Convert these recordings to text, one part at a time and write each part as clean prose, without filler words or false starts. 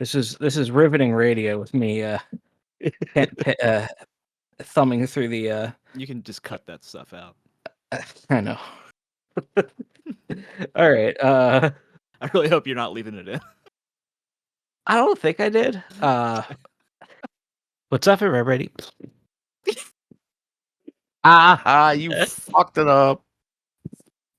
This is riveting radio with me thumbing through the. You can just cut that stuff out. I know. All right. I really hope you're not leaving it in. I don't think I did. What's up, everybody? You fucked it up.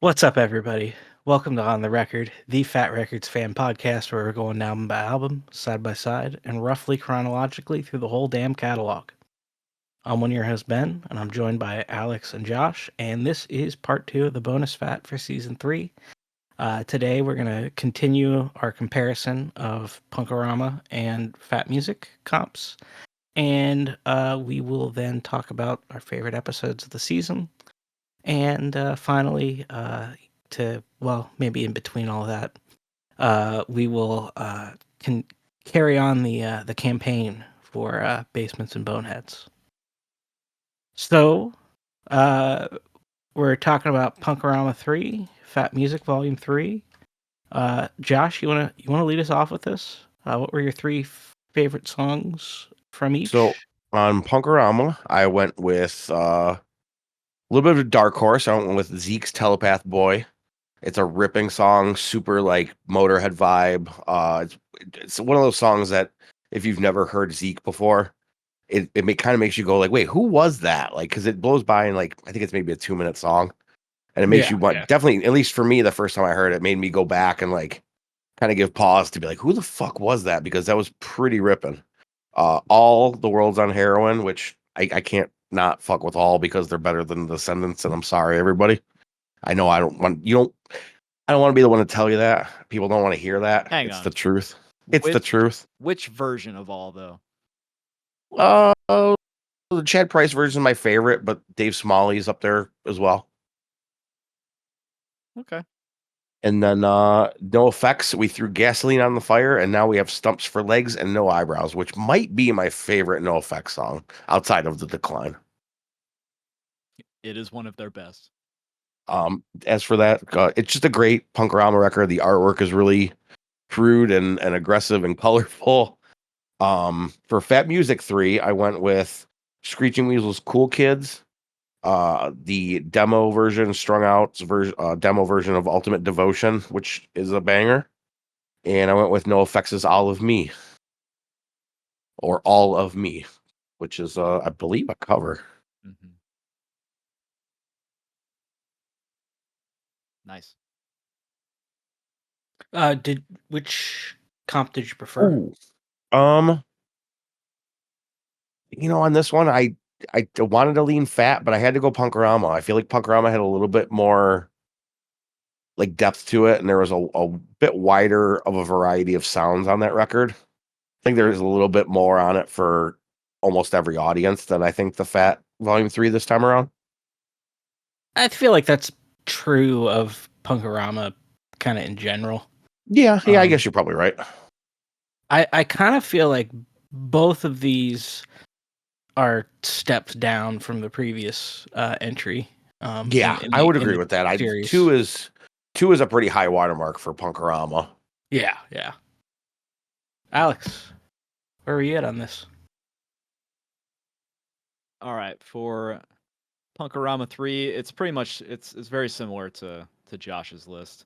What's up, everybody? Welcome to On the Record, the Fat Records fan podcast where we're going album by album, side by side, and roughly chronologically through the whole damn catalog. I'm one of your hosts, Ben, and I'm joined by Alex and Josh, and this is part 2 of the bonus Fat for season 3. Today we're going to continue our comparison of Punk-O-Rama and Fat Music comps, and we will then talk about our favorite episodes of the season, and finally, maybe in between all that, we will carry on the campaign for Basements and Boneheads. So, we're talking about Punk-O-Rama 3, Fat Music Volume 3. Josh, you wanna lead us off with this? What were your 3 favorite songs from each? So on Punk-O-Rama, I went with a little bit of a dark horse. I went with Zeke's Telepath Boy. It's a ripping song, super like Motorhead vibe. It's one of those songs that if you've never heard Zeke before, it kind of makes you go like, wait, who was that? Like, because it blows by in like I think it's maybe a 2-minute song, and it makes you want definitely, at least for me, the first time I heard it, made me go back and like kind of give pause to be like, who the fuck was that? Because that was pretty ripping. All the World's on Heroin, which I can't not fuck with all because they're better than the Descendants, and I'm sorry, everybody. I know I don't want to be the one to tell you that. People don't want to hear that. Hang it's on. the truth. It's the truth. Which version of all, though? The Chad Price version is my favorite, but Dave Smalley's up there as well. Okay. And then No Effects, we threw gasoline on the fire, and now we have Stumps for Legs and No Eyebrows, which might be my favorite No Effects song outside of The Decline. It is one of their best. As for that, it's just a great Punk-O-Rama record. The artwork is really crude and aggressive and colorful. For Fat Music 3, I went with Screeching Weasel's Cool Kids, the demo version, strung out demo version of Ultimate Devotion, which is a banger. And I went with No Effects' All of Me, or All of Me, which is, I believe, a cover. Mm-hmm. Nice. Which comp did you prefer? Ooh. On this one, I wanted to lean Fat, but I had to go Punk-O-Rama. I feel like Punk-O-Rama had a little bit more like depth to it, and there was a bit wider of a variety of sounds on that record. I think there's a little bit more on it for almost every audience than I think the Fat Volume 3 this time around. I feel like that's true of Punk-O-Rama kind of in general. Yeah, I guess you're probably right. I kind of feel like both of these are steps down from the previous entry. I would agree with that. Two is a pretty high watermark for Punk-O-Rama. Yeah. Alex, where were you at on this? All right, for Punk-O-Rama 3, it's pretty much it's very similar to Josh's list.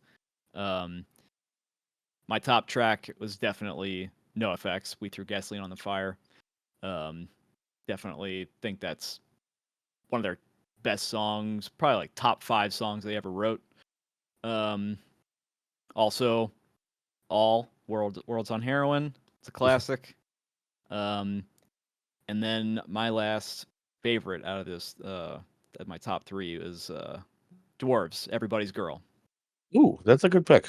My top track was definitely No Effects. We threw gasoline on the fire. Definitely think that's one of their best songs, probably like top 5 songs they ever wrote. Also, All World's on Heroin. It's a classic. And then my last favorite out of this, my top 3 is Dwarves, Everybody's Girl. Ooh, that's a good pick.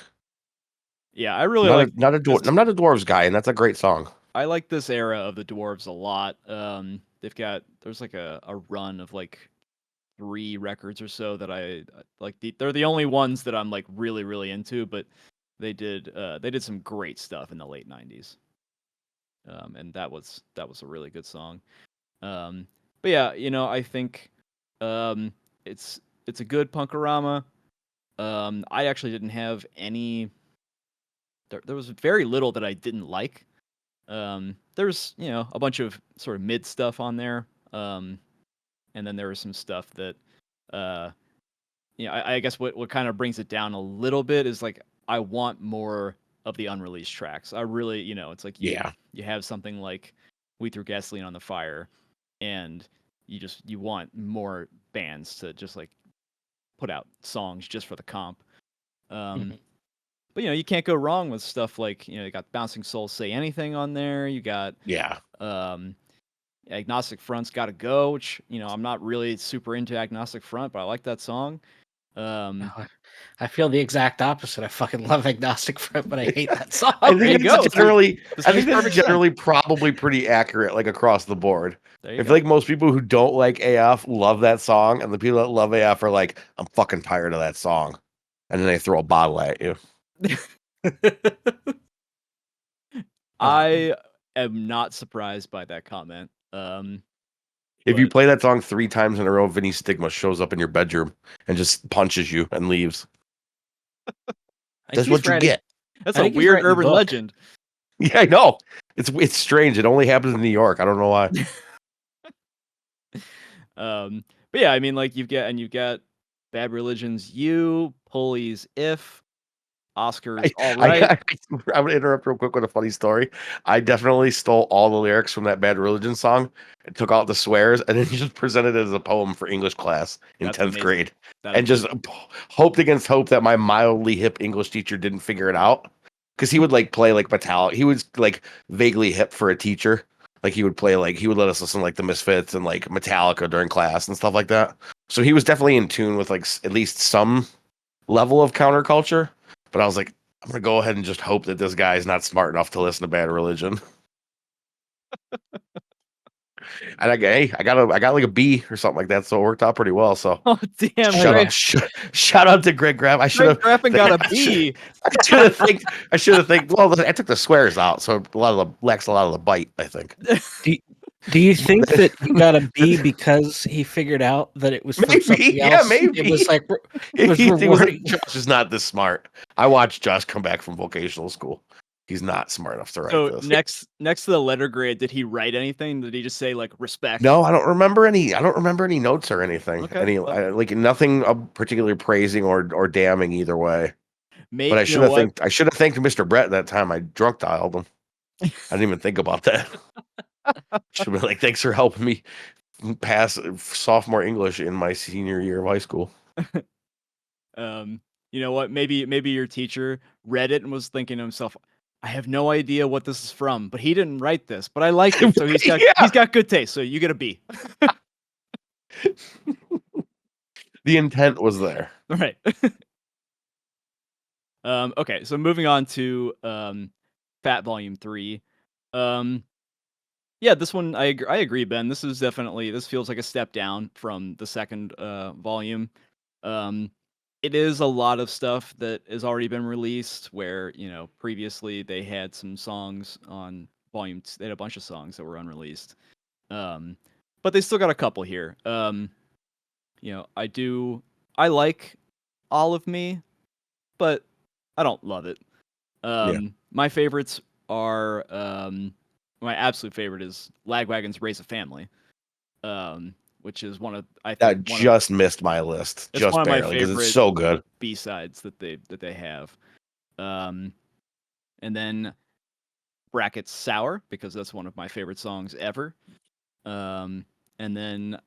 Yeah, I really I'm not a Dwarves guy, and that's a great song. I like this era of the Dwarves a lot. There's like a run of like 3 records or so that I like. They're the only ones that I'm like really, really into, but they did some great stuff in the late 90s. And that was a really good song. But yeah, I think it's a good Punk-O-Rama. I actually didn't have any. There was very little that I didn't like. There's a bunch of sort of mid stuff on there, and then there was some stuff that uh, I guess what kind of brings it down a little bit is like I want more of the unreleased tracks. I really, it's like Yeah. you have something like We Threw Gasoline on the Fire, and you want more bands to just like put out songs just for the comp. Um, Mhm. but you can't go wrong with stuff like you got Bouncing Souls Say Anything on there. You got Yeah. um, Agnostic Front's Gotta Go, which I'm not really super into Agnostic Front, but I like that song. Um, Oh, I feel the exact opposite. I fucking love Agnostic Front, but I hate that song. I there you think go. that's See, generally this I makes think that's perfect sense. generally probably pretty accurate, like across the board. There you I feel go. like most people who don't like AF love that song, and the people that love AF are like, I'm fucking tired of that song. And then they throw a bottle at you. I am not surprised by that comment. If you But play that song 3 times in a row, Vinny Stigma shows up in your bedroom and just punches you and leaves. I think That's he's what you writing. get. that's I a think he's weird writing a urban book. legend. Yeah, I know. It's strange. It only happens in New York. I don't know why. But yeah, I mean, like you've got Bad Religion's You, Pulley's If, Oscar's I, All I, Right. I I'm gonna interrupt real quick with a funny story. I definitely stole all the lyrics from that Bad Religion song and took out the swears and then just presented it as a poem for English class in That's 10th amazing. grade. That is And just hoped against hope that my mildly hip English teacher didn't figure it out. Because he would like play like metallic. He was like vaguely hip for a teacher. Like he would play like he would let us listen to, like the Misfits and like Metallica during class and stuff like that. So he was definitely in tune with like at least some level of counterculture. But I was like, I'm gonna go ahead and just hope that this guy is not smart enough to listen to Bad Religion. And I got like a B or something like that, so it worked out pretty well. So Oh damn, Oh shout yeah. out, shout out to Greg Graff. Greg Graffin got a I should, B. I should have think. Well, I took the swears out, so a lot of the lacks a lot of the bite. I think Do Do you think that he got a B because he figured out that it was from maybe, something yeah, else? It was maybe like it was he was like, rewarding. Josh is not this smart. I watched Josh come back from vocational school. He's not smart enough to write So this. next to the letter grade, did he write anything? Did he just say like respect? No, I don't remember any. I don't remember any notes or anything. Okay, Any well, like nothing particularly praising or damning either way. But mate, you know what? I should have thanked Mr. Brett that time I drunk dialed him. I didn't even think about that. Should be like, thanks for helping me pass sophomore English in my senior year of high school. Um, you know what? Maybe your teacher read it and was thinking to himself, I have no idea what this is from, but he didn't write this, but I like it, so Yeah, he's got good taste, so you get a B. the intent was there. Right. Okay, so moving on to Fat Volume 3. Um, yeah, this one I agree, Ben. This feels like a step down from the second volume. Um, it is a lot of stuff that has already been released. Where previously they had some songs on volume. They had a bunch of songs that were unreleased. Um, but they still got a couple here. I like All of Me, but I don't love it. Yeah, My favorites are my absolute favorite is Lagwagon's Raise a Family, which is I think that just missed my list, it's one just of my barely, because it's favorite so good. B-sides that they have. Um, and then Brackets Sour, because that's one of my favorite songs ever. Um, and then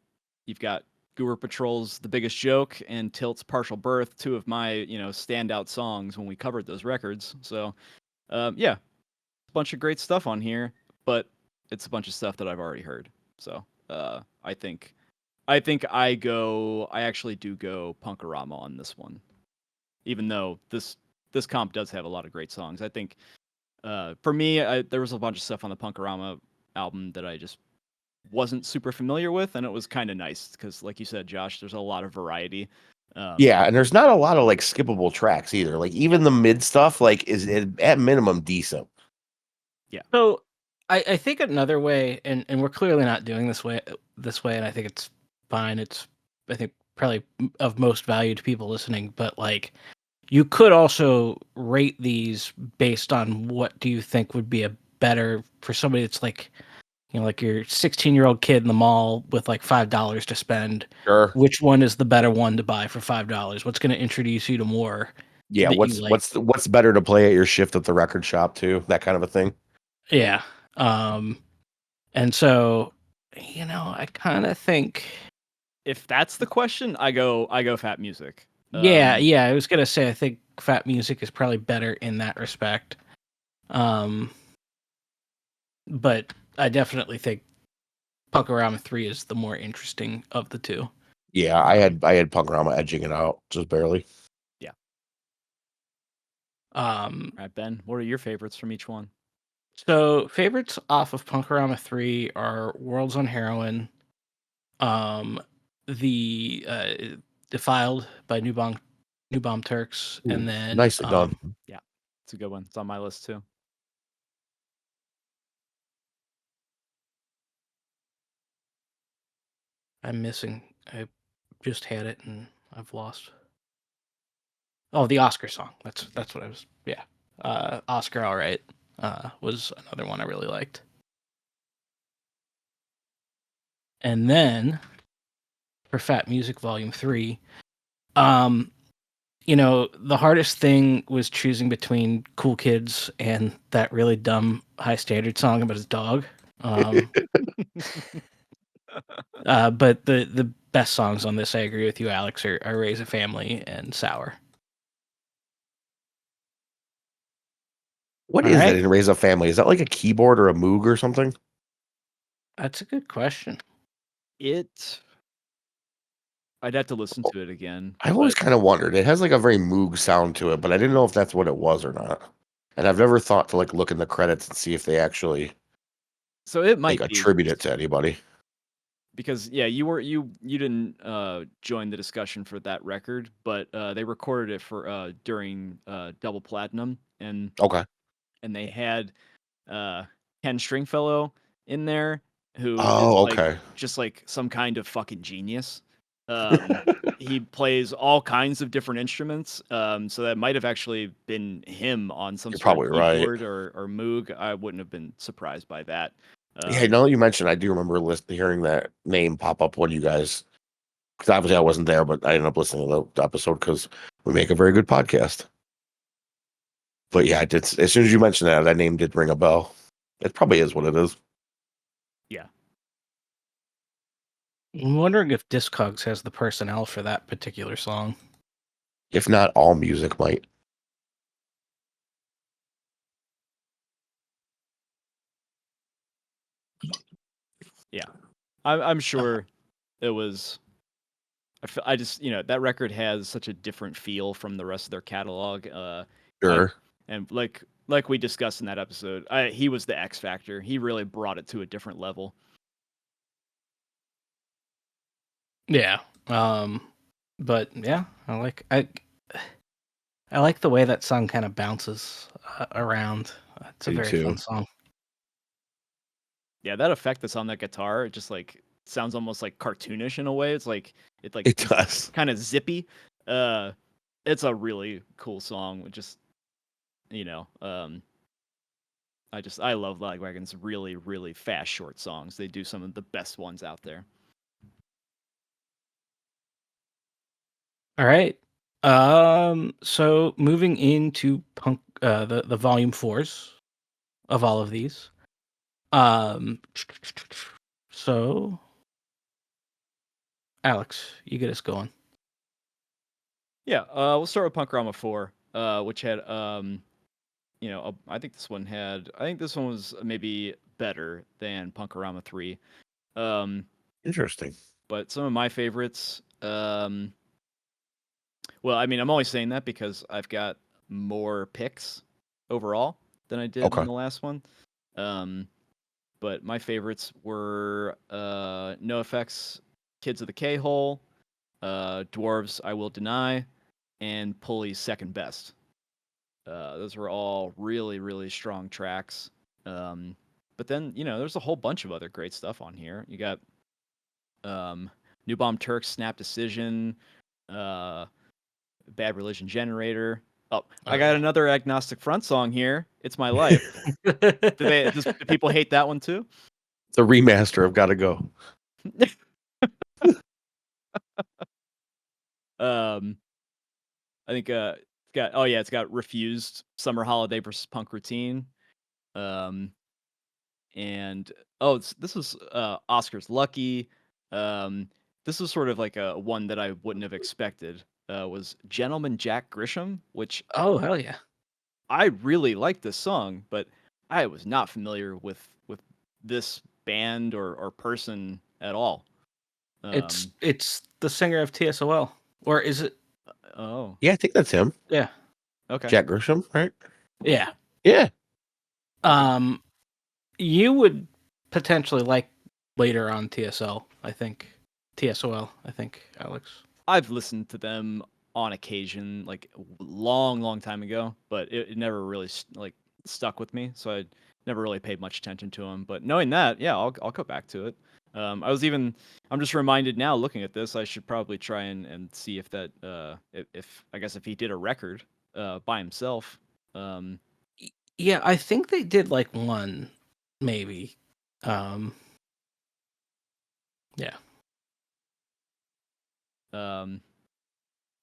you've got Guru Patrol's The Biggest Joke and Tilt's Partial Birth, two of my, standout songs when we covered those records. So, yeah, a bunch of great stuff on here, but it's a bunch of stuff that I've already heard. So, I actually do go Punk-O-Rama on this one. Even though this comp does have a lot of great songs. I think for me, there was a bunch of stuff on the Punk-O-Rama album that I just wasn't super familiar with, and it was kind of nice because, like you said, Josh, there's a lot of variety. Yeah, and there's not a lot of like skippable tracks either. Like even the mid stuff, like is at minimum decent. Yeah. So I think another way, and we're clearly not doing this way, and I think it's fine. It's I think probably of most value to people listening, but you could also rate these based on what do you think would be a better for somebody that's like, like your 16-year-old kid in the mall with like $5 to spend? Sure. Which one is the better one to buy for $5? What's going to introduce you to more Yeah, that you like? what's better to play at your shift at the record shop too? That kind of a thing. Yeah. And so, I kind of think, If that's the question, I go Fat Music. yeah, I was gonna say I think Fat Music is probably better in that respect. Um, but I definitely think Punk-O-Rama 3 is the more interesting of the two. Yeah, I had Punk-O-Rama edging it out just barely. Yeah. Um, All right, Ben, what are your favorites from each one? so favorites off of Punk-O-Rama 3 are Worlds on Heroin, um, the Defiled by New Bomb Turks, Ooh, and then nicely done. Yeah, it's a good one. It's on my list too. I'm missing. I just had it and I've lost. Oh, the Oscar song. That's what I was. Yeah, Oscar, all right, was another one I really liked. And then for Fat Music Volume 3, um, the hardest thing was choosing between Cool Kids and that really dumb High Standard song about his dog. Um, but the best songs on this, I agree with you, Alex, are Raise a Family and Sour. What All is that right, in Raise a Family? Is that like a keyboard or a Moog or something? that's a good question. It. I'd have to listen to it again, I've always but kind of wondered. It has like a very Moog sound to it, but I didn't know if that's what it was or not. And I've never thought to like look in the credits and see if they actually so it like might be attribute it to anybody. because yeah, you didn't join the discussion for that record, but they recorded it for during Double Platinum, Okay. and they had uh, Ken Stringfellow in there, who is Oh, like okay. just like some kind of fucking genius. Um, he plays all kinds of different instruments, so that might have actually been him on some You're sort of probably right. keyboard or Moog. I wouldn't have been surprised by that. Yeah, Um, now that you mentioned, I do remember hearing that name pop up when you guys, because obviously I wasn't there, but I ended up listening to the episode because we make a very good podcast. But yeah, I did. As soon as you mentioned that, that name did ring a bell. It probably is what it is. yeah, I'm wondering if Discogs has the personnel for that particular song. If not, all music might. yeah. I'm Uh, sure it was. I just that record has such a different feel from the rest of their catalog. I Sure. and like we discussed in that episode, he was the X factor. He really brought it to a different level. yeah. But yeah, I like the way that song kind of bounces around. It's I a do very fun too. song. Yeah, that effect that's on that guitar, it just like sounds almost like cartoonish in a way. It it's does. kind of zippy. Uh, it's a really cool song. With just you know, um, I love Lagwagon's really fast short songs. They do some of the best ones out there. All right. So moving into the volume fours of all of these. Um, so Alex, you get us going. Yeah, we'll start with Punk-O-Rama 4, which had I think this one was maybe better than Punk-O-Rama 3. Um, Interesting. but some of my favorites, well, I mean, I'm only saying that because I've got more picks overall than I did in Okay. the last one. Um, but my favorites were No Effects, Kids of the K-Hole, Dwarves I Will Deny, and Pulley's Second Best. Those were all really strong tracks. But then there's a whole bunch of other great stuff on here. You got um, New Bomb Turks, Snap Decision, uh, Bad Religion Generator. Oh, Oh I got yeah. another Agnostic Front song here. It's My Life. Do people hate that one too? The remaster of Gotta Go. um, I think it's got Refused, Summer Holiday versus Punk Routine. Um, and this was Oscar's Lucky. Um, this was sort of like a one that I wouldn't have expected. Was Gentleman Jack Grisham, which Oh hell yeah. I really like this song, but I was not familiar with this band or person at all. Um, It's the singer of TSOL, or is it? oh, Yeah, I think that's him. Yeah, okay. Jack Grisham, right? yeah. Yeah. Okay. Um, you would potentially like later on TSL. I think TSOL. I think Alex. I've listened to them on occasion, like long time ago, but it never really like stuck with me. So I never really paid much attention to them. But knowing that, yeah, I'll go back to it. I'm just reminded now looking at this, I should probably try and see if that, if I guess if he did a record, by himself. Um, Yeah, I think they did like one, maybe. Um, yeah. um,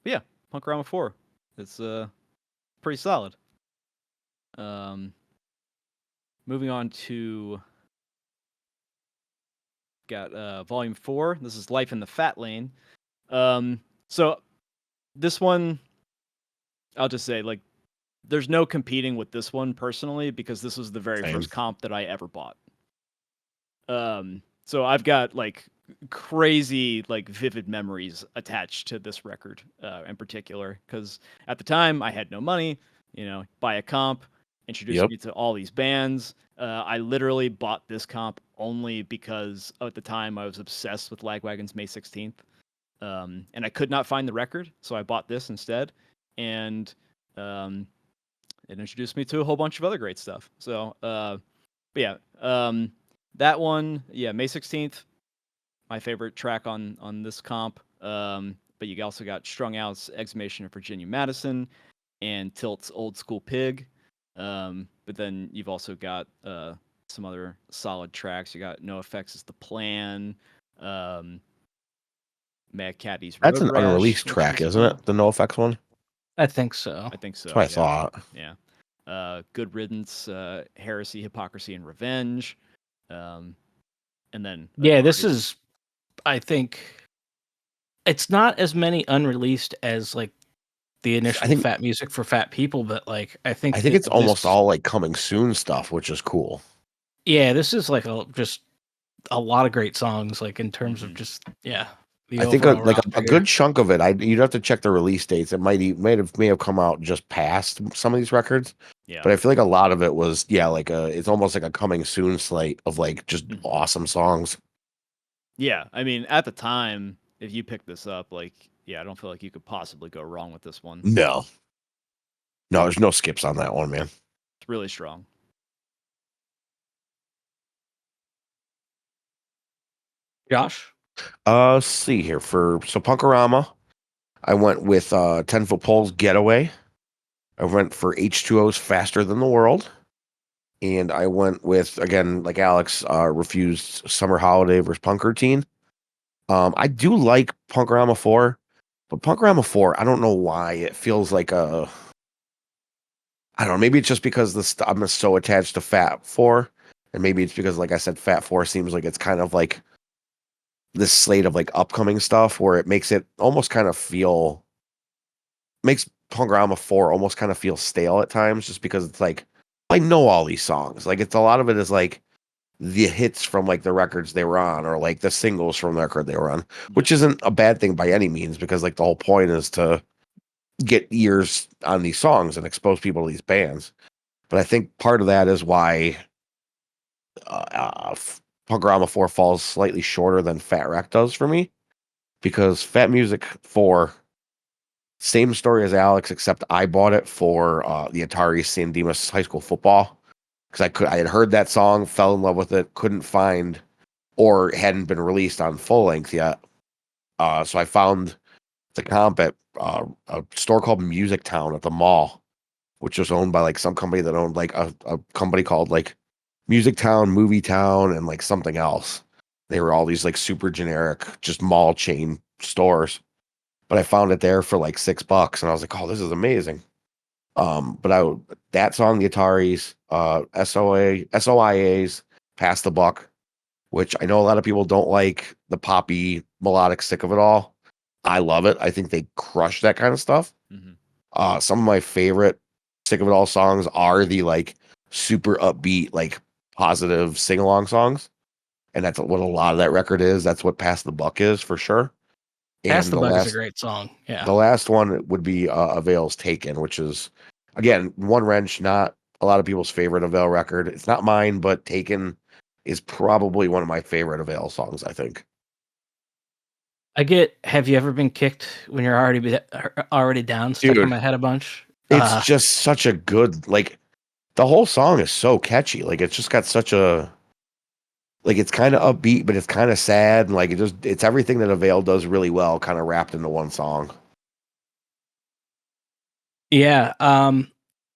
but yeah, Punk-O-Rama 4. It's, pretty solid. Um, moving on to got volume 4. This is Life in the Fat Lane. So this one, I'll just say, like, there's no competing with this one personally because this was the very Same. first comp that I ever bought. So I've got like crazy, like vivid memories attached to this record in particular because at the time I had no money. Buy a comp, introduced Yep. me to all these bands. I literally bought this comp only because at the time I was obsessed with Lagwagon's May 16th. And I could not find the record, so I bought this instead. And um, it introduced me to a whole bunch of other great stuff. So, but yeah, that one, yeah, May 16th, my favorite track on this comp. But you also got Strung Out's Exhumation of Virginia Madison and Tilt's Old School Pig. But then you've also got some other solid tracks. You got No Effects is the Plan. Um, Mad Caddy's That's Road an Rash unreleased track, introduced isn't me. it? The No Effects one. I think so. I think That's what so. I Yeah, thought. yeah. Good Riddance, Heresy, Hypocrisy, and Revenge. Um, and then Yeah, this obviously, is. I think it's not as many unreleased as like the I initial think Fat Music for Fat People, but like I I think think that it's almost this. all like coming soon stuff, which is cool. Yeah, this is like just a lot of great songs. Like in terms of mhm, just the I think overall like roster a here. good chunk of it. You'd have to check the release dates. It may have come out just past some of these records, yeah, but I feel like a lot of it was like it's almost like a coming soon slate of like just mhm. awesome songs. Yeah. I mean, at the time, if you pick this up, like, yeah, I don't feel like you could possibly go wrong with this one. No, no, there's no skips on that one, man. It's really strong. Josh. Let's see here for Punk-O-Rama. I went with 10 Foot Pole's Getaway. I went for H2O's Faster Than the World. And I went with, again, like Alex, refused Summer Holiday versus Punk Routine. I do like Punk-O-Rama 4, but Punk-O-Rama 4, I don't know why. It feels like I don't know, maybe it's just because I'm so attached to Fat 4. And maybe it's because, like I said, Fat 4 seems like it's kind of like this slate of like upcoming stuff where it makes it almost kind of makes Punk-O-Rama 4 almost kind of feel stale at times just because it's like, I know all these songs. Like, it's a lot of it is like, the hits from like the records they were on or like the singles from the record they were on, Yeah. which isn't a bad thing by any means because like the whole point is to get ears on these songs and expose people to these bands. But I think part of that is why Punk-O-Rama 4 falls slightly shorter than Fat Wreck does for me because Fat Music 4, same story as Alex, except I bought it for the Atari San Dimas High School Football because I had heard that song, fell in love with it, couldn't find or hadn't been released on full length yet. So I found the comp at a store called Music Town at the mall, which was owned by like some company that owned like a company called like Music Town, Movie Town, and like something else. They were all these like super generic, just mall chain stores. But I found it there for like $6, and I was like, "Oh, this is amazing." But that song, the Ataris, SOIA's "Pass the Buck," which I know a lot of people don't like the poppy melodic stick of it all. I love it. I think they crush that kind of stuff. Mhm. Some of my favorite stick of it all songs are the like super upbeat, like positive sing along songs, and that's what a lot of that record is. That's what "Pass the Buck" is for sure. Pass And the Buck is a great song. Yeah. the last one would be Avail's Taken, which is again One Wrench, not a lot of people's favorite Avail record. It's not mine, but Taken is probably one of my favorite Avail songs, I think. Have you ever been kicked when you're already down, stuck in Dude, my head a bunch? it's just such a good like the whole song is so catchy. Like it's just got such a like it's kind of upbeat, but it's kind of sad. And like it's everything that Avail does really well, kind of wrapped into one song. Yeah,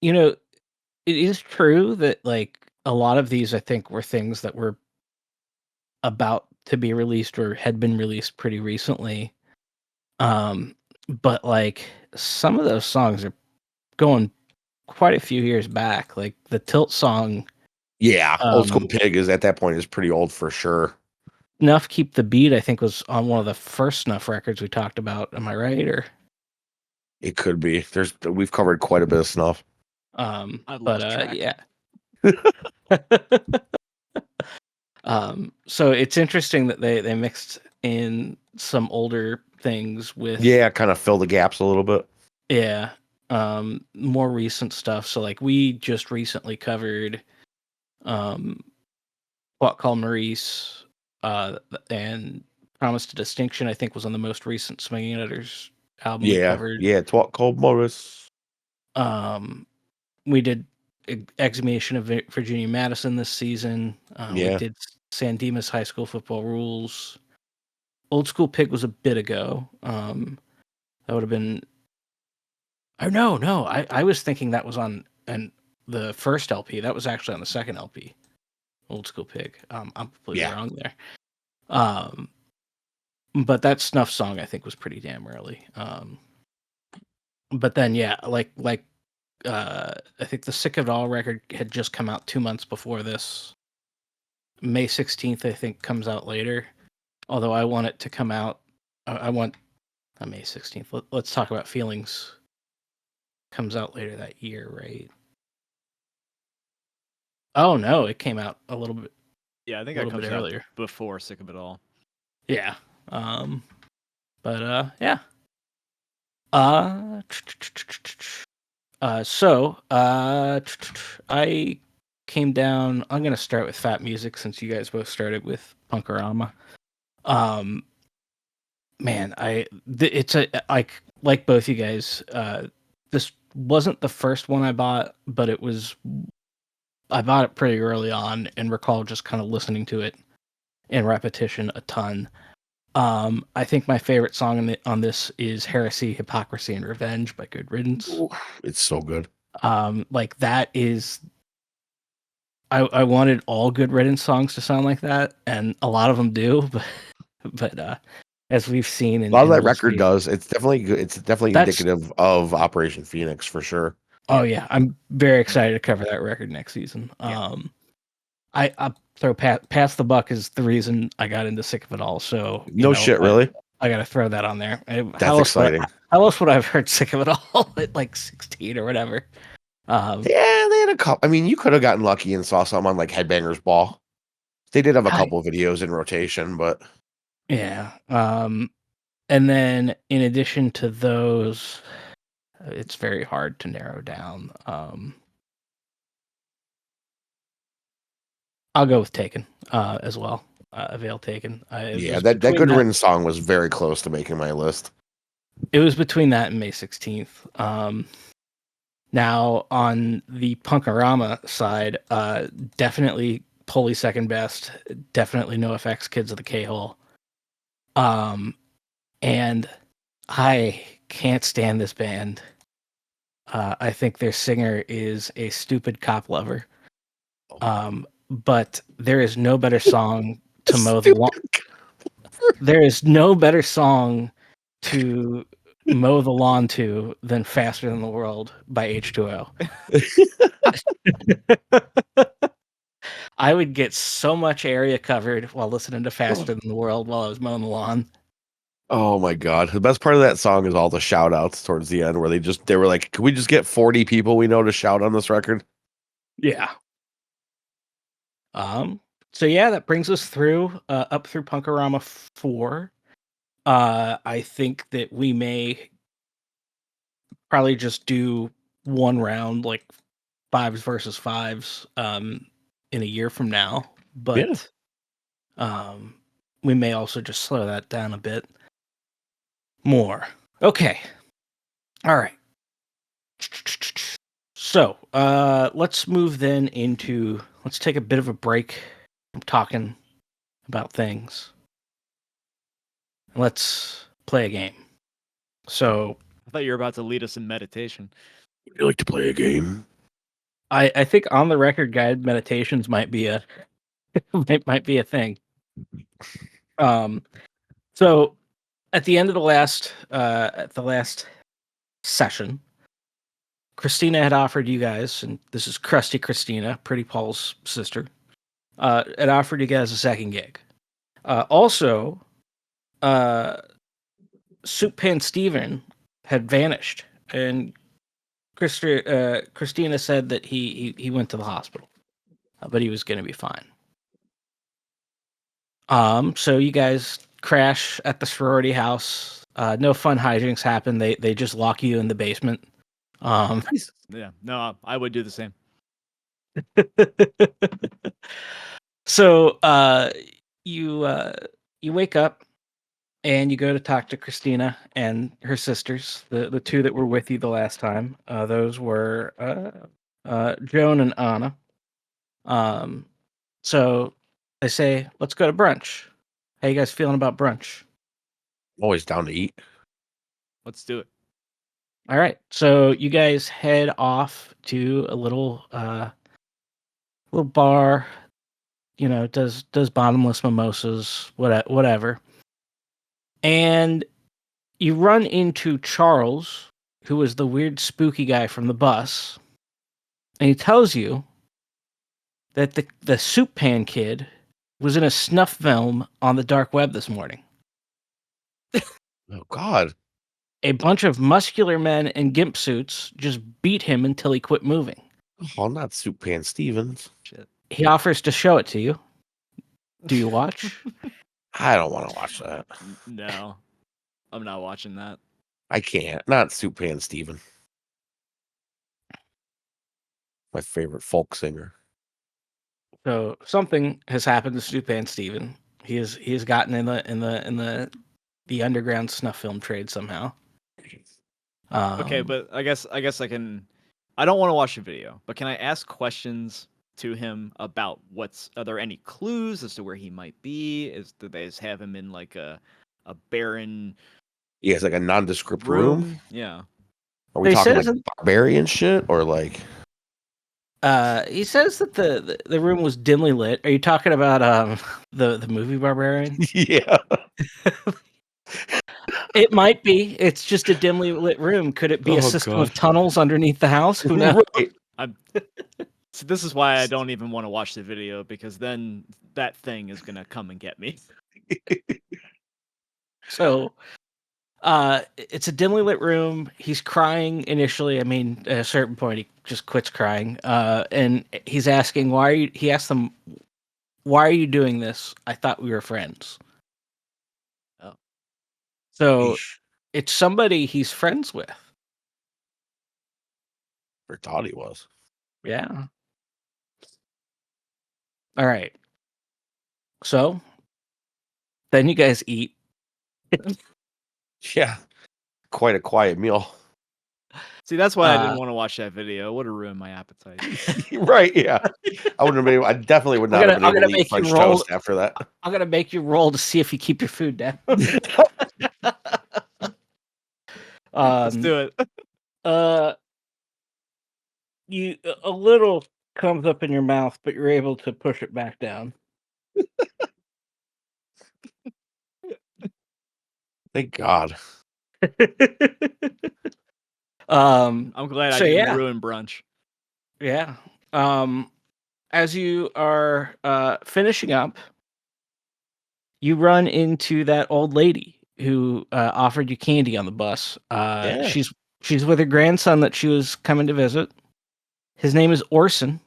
you know, it is true that, like, a lot of these, I think, were things that were about to be released or had been released pretty recently, um, but, like, some of those songs are going quite a few years back, like, the Tilt song, Yeah, Old School um, Pig is at that point is pretty old for sure. Snuff Keep the Beat, I think, was on one of the first Snuff records we talked about, am I right? Or, It could be. We've covered quite a bit of snuff. I've but, lost track. yeah. So it's interesting that they mixed in some older things with Yeah, kind of fill the gaps a little bit. yeah, more recent stuff. So like we just recently covered um What Call Maurice and Promise to Distinction, I think was on the most recent Swinging Editors album we Yeah, covered. yeah. It's what called Morris. Um we did Exhumation of Virginia Madison this season. We Yeah, did San Dimas High School Football Rules. Old School Pig was a bit ago. That would have been. Oh no! I was thinking that was on the first LP. That was actually on the second LP. Old School Pig. I'm completely yeah, wrong there. Um, but that Snuff song I think was pretty damn early. But then yeah, I think the Sick of It All record had just come out 2 months before this. May 16th I think comes out later. Although I want it to come out. I want May 16th. Let's talk about Feelings. Comes out later that year, right? Oh no, it came out Yeah, I a think that little bit comes out earlier. before Sick of It All. Yeah. But yeah. Uh I came down. I'm gonna start with Fat Music since you guys both started with Punk-O-Rama. Um man, it's a like both you guys, this wasn't the first one I bought, but I bought it pretty early on and recall just kind of listening to it in repetition a ton. I think my favorite song on this is "Heresy, Hypocrisy, and Revenge" by Good Riddance. Ooh, it's so good. Like that is, I wanted all Good Riddance songs to sound like that, and a lot of them do, but as we've seen A lot of and that we'll record see, does. It's definitely good. It's definitely that's indicative of Operation Phoenix for sure. oh yeah, I'm very Mhm. excited to cover that record next season. Yeah. I throw Pass the Buck is the reason I got into Sick of It All. So No shit, really. I got to throw that on there. That's exciting. How else would I have heard Sick of It All at like 16 or whatever? Um, Yeah, they had a couple. I mean, you could have gotten lucky and saw some on like Headbangers Ball. They did have a I, couple of videos in rotation, but yeah. And then in addition to those, it's very hard to narrow down. I'll go with Taken as well. Avail Taken. It yeah, was that between Good that. Riddance song was very close to making my list. It was between that and May 16th. Now on the Punk-O-Rama side, definitely Pulley second best. Definitely NoFX Kids of the K-Hole. Um, and I can't stand this band. I think their singer is a stupid cop lover. But there is no better song to mow the lawn. Stupid. There is no better song to mow the lawn to than "Faster Than the World" by H2O. I would get so much area covered while listening to "Faster Than the World" while I was mowing the lawn. Oh my god. The best part of that song is all the shout outs towards the end where they were like, can we just get 40 people we know to shout on this record? Yeah. So yeah, that brings us through up through Punk-O-Rama 4. I think that we may probably just do one round, like fives versus fives, in a year from now. Yeah. But we may also just slow that down a bit more. Okay. All right. So let's move then into let's take a bit of a break from talking about things. Let's play a game. So I thought you were about to lead us in meditation. Would you like to play a game? I think on the record guide meditations might be a might be a thing. So at the end of the last session, Christina had offered you guys, and this is Krusty Christina, Pretty Paul's sister, had offered you guys a second gig. Also, Soup Pan Steven had vanished, and Christina said that he went to the hospital, but he was going to be fine. So you guys crash at the sorority house. No fun hijinks happen. They just lock you in the basement. Yeah, no, I would do the same. So you wake up and you go to talk to Christina and her sisters, the two that were with you the last time. Those were Joan and Anna. So they say, let's go to brunch. How you guys feeling about brunch? Always down to eat. Let's do it. All right. So you guys head off to a little bar, does bottomless mimosas, whatever. And you run into Charles, who is the weird spooky guy from the bus, and he tells you that the soup pan kid was in a snuff film on the dark web this morning. Oh god. A bunch of muscular men in gimp suits just beat him until he quit moving. Oh, not Soup Pan Stevens. Shit. He offers to show it to you. Do you watch? I don't want to watch that. No, I'm not watching that. I can't. Not Soup Pan Steven. My favorite folk singer. So something has happened to Soup Pan Steven. He has gotten in the underground snuff film trade somehow. Okay, but I guess I can. I don't want to watch the video, but can I ask questions to him about are there any clues as to where he might be? Do they just have him in like a barren Yeah, it's like a nondescript room. Yeah. Are we He talking says like barbarian shit or like? he says that the room was dimly lit. Are you talking about the movie Barbarian? Yeah. It might be. It's just a dimly lit room. Could it be a Oh system god. of tunnels underneath the house? Who knows? Right. So this is why I don't even want to watch the video, because then that thing is gonna come and get me. So, it's a dimly lit room. He's crying initially. I mean, at a certain point, he just quits crying. And he's asking he asks them, "Why are you doing this? I thought we were friends." Oh. So Yeesh. it's somebody he's friends with. Or thought he was. Yeah. All right. So then you guys eat. Yeah. Quite a quiet meal. See, that's why I didn't want to watch that video. It would have ruined my appetite. Right, yeah. I definitely would not have been able to eat French toast after that. I'm gonna make you roll to see if you keep your food down. Let's do it. uh, a little comes up in your mouth, but you're able to push it back down. Thank God. um, I'm glad I so didn't yeah, ruin brunch. yeah. As you are finishing up, you run into that old lady who offered you candy on the bus. Yeah. She's with her grandson that she was coming to visit. His name is Orson,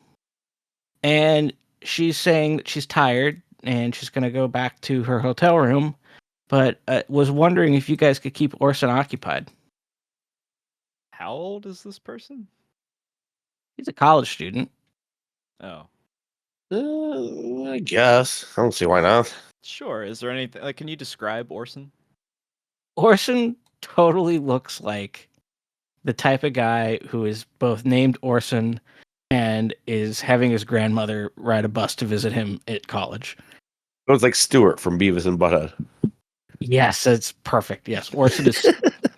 and she's saying that she's tired and she's going to go back to her hotel room, but was wondering if you guys could keep Orson occupied. How old is this person? He's a college student. Oh, I guess. I don't see why not. sure. Is there anything like? Can you describe Orson? Orson totally looks like the type of guy who is both named Orson and is having his grandmother ride a bus to visit him at college. It was like Stuart from Beavis and Butthead. Yes, that's perfect. Yes, Orson is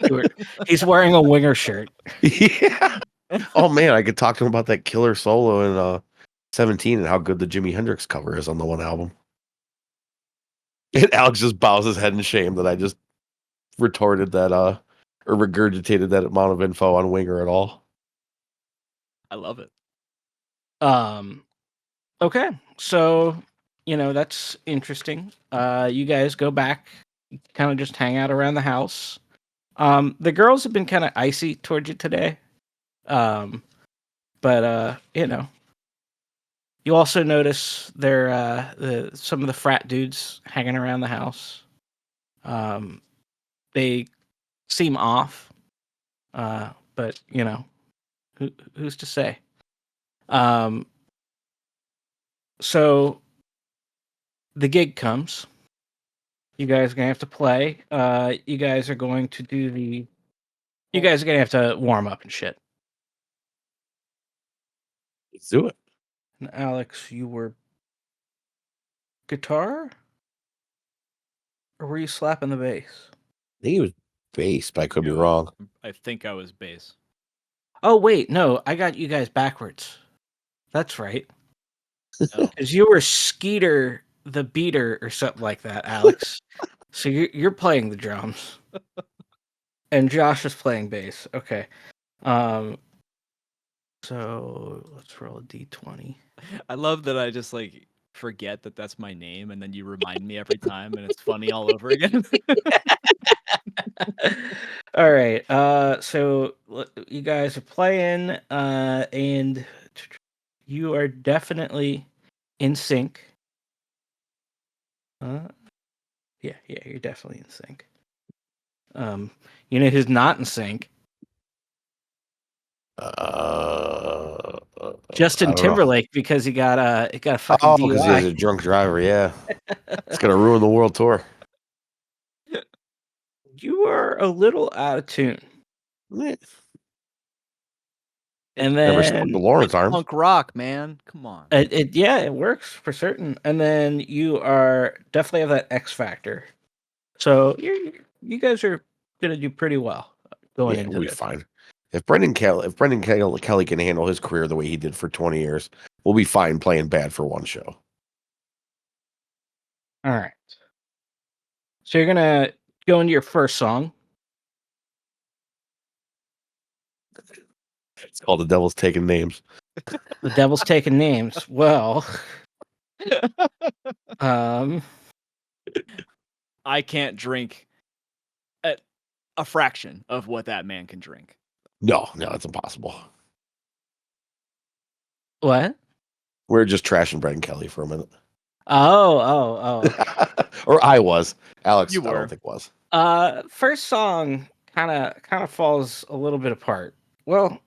Stewart. He's wearing a winger shirt. Yeah. Oh man, I could talk to him about that killer solo in 17 and how good the Jimi Hendrix cover is on the one album. And Alex just bows his head in shame that I just retorted that or regurgitated that amount of info on Winger at all. I love it. Um, okay, so that's interesting. You guys go back, kind of just hang out around the house. The girls have been kind of icy towards you today. But you also notice some of the frat dudes hanging around the house. They seem off, but who's to say? Um, so the gig comes. You guys are gonna have to play. You guys are going to do the. You guys are gonna have to warm up and shit. Let's do it. And Alex, you were guitar, or were you slapping the bass? I think he was bass, but I could be Yeah, wrong. I think I was bass. Oh wait, no, I got you guys backwards. That's right. Oh, Because you were Skeeter the Beater or something like that, Alex. So you're playing the drums, and Josh is playing bass. Okay. Um. So let's roll a d20. I love that I just like forget that that's my name, and then you remind me every time, and it's funny all over again. All right. So you guys are playing, and you are definitely in sync. Uh, yeah, you're definitely in sync. Who's not in sync? I Justin don't know. Timberlake, because he got a fucking Oh, because he is DUI. a drunk driver. Yeah, it's gonna ruin the world tour. You are a little out of tune. Eh, And never smoked the then Lawrence It's arms. punk rock, man. Come on. it works for certain. And then you are definitely have that X factor. So you guys are gonna do pretty well going Yeah, into we'll be this. fine. If Kelly can handle his career the way he did for 20 years, we'll be fine playing bad for one show. All right. So you're gonna go into your first song. It's called The Devil's Taking Names. The Devil's Taking Names. Well, um, I can't drink a fraction of what that man can drink. No, it's impossible. what? We're just trashing Brett and Kelly for a minute. Okay. Or I was. Alex, You I don't were. think was. First song kind of falls a little bit apart. Well,